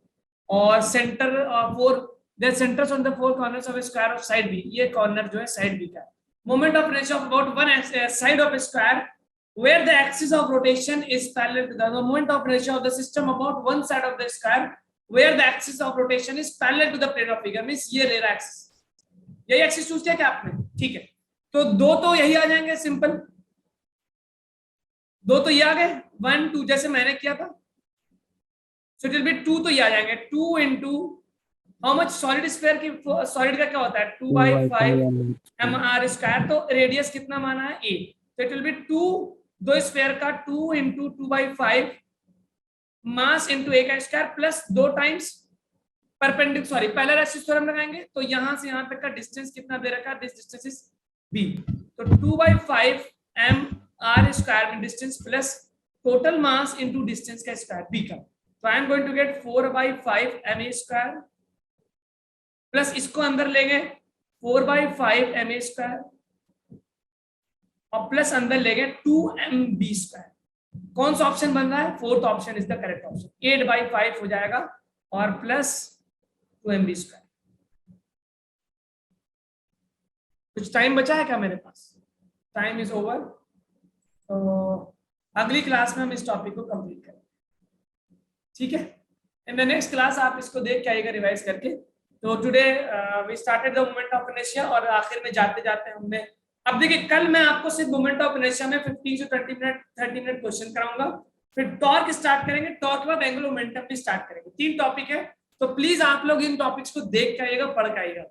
और centre four their centres on the four corners of square of side b। ये कॉर्नर जो है साइड b का है। Moment of inertia of about one side of square where the axis of rotation is parallel to the moment of inertia of the system about one side of the square where the axis of rotation is parallel to the plane of figure। Means ये ले रहा एक्सिस, यही एक्सिस चूज किया क्या आपने? ठीक है, तो दो तो यही आ जाएंगे सिंपल, दो तो ये आ गए 1 2 जैसे मैंने किया था। सो इट विल बी 2 तो ये आ जाएंगे 2 into how much solid sphere की, सॉलिड का क्या होता है 2/5 mr स्क्वायर, तो रेडियस कितना माना है a, तो इट विल बी 2 दो स्फीयर का 2 into 2/5 मास into a का square plus 2 times perpendicular, sorry parallel axis theorem लगाएंगे तो यहां से यहां तक का डिस्टेंस कितना दे रखा है, दिस डिस्टेंस इज b, तो 2/5 mr स्क्वायर में distance plus total mass into distance का स्क्वायर b का, तो I am going to get 4/5 ma square plus इसको अंदर लेंगे 4/5 ma स्क्वायर और प्लस अंदर लेंगे 2mb स्क्वायर। कौन सा ऑप्शन बन रहा है? Fourth option is the correct option, 8/5 हो जाएगा और प्लस 2mb स्क्वायर। कुछ टाइम बचा है क्या मेरे पास? Time is over. तो अगली क्लास में हम इस टॉपिक को कंप्लीट करेंगे, ठीक है। इन द नेक्स्ट क्लास आप इसको देख के आइएगा रिवाइज करके। तो today we started the moment of inertia, और आखिर में जाते जाते हमने, अब देखिए कल मैं आपको सिर्फ मोमेंट ऑफ इनर्शिया में 15 से 30 मिनट क्वेश्चन कराऊंगा, फिर टॉर्क स्टार्ट करेंगे, टॉर्क के बाद एंगुलर मोमेंटम भी स्टार्ट करेंगे। 3 टॉपिक है, तो प्लीज आप लोग इन टॉपिक्स को देख के आइएगा, पढ़ के आइएगा।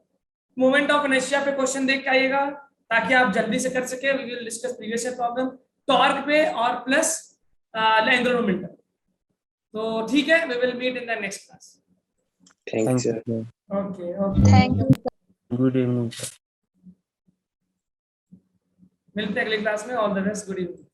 मोमेंट ऑफ इनर्शिया पे क्वेश्चन देख के आइएगा ताकि आप जल्दी से कर सके। We will discuss previous year problem, torque पे और प्लस एंगुलर मोमेंटम। तो ठीक है, we will meet in the next class. Thank you, sir. Okay okay, thank you. Good evening sir. मिलते हैं अगली क्लास में। All the best, good evening.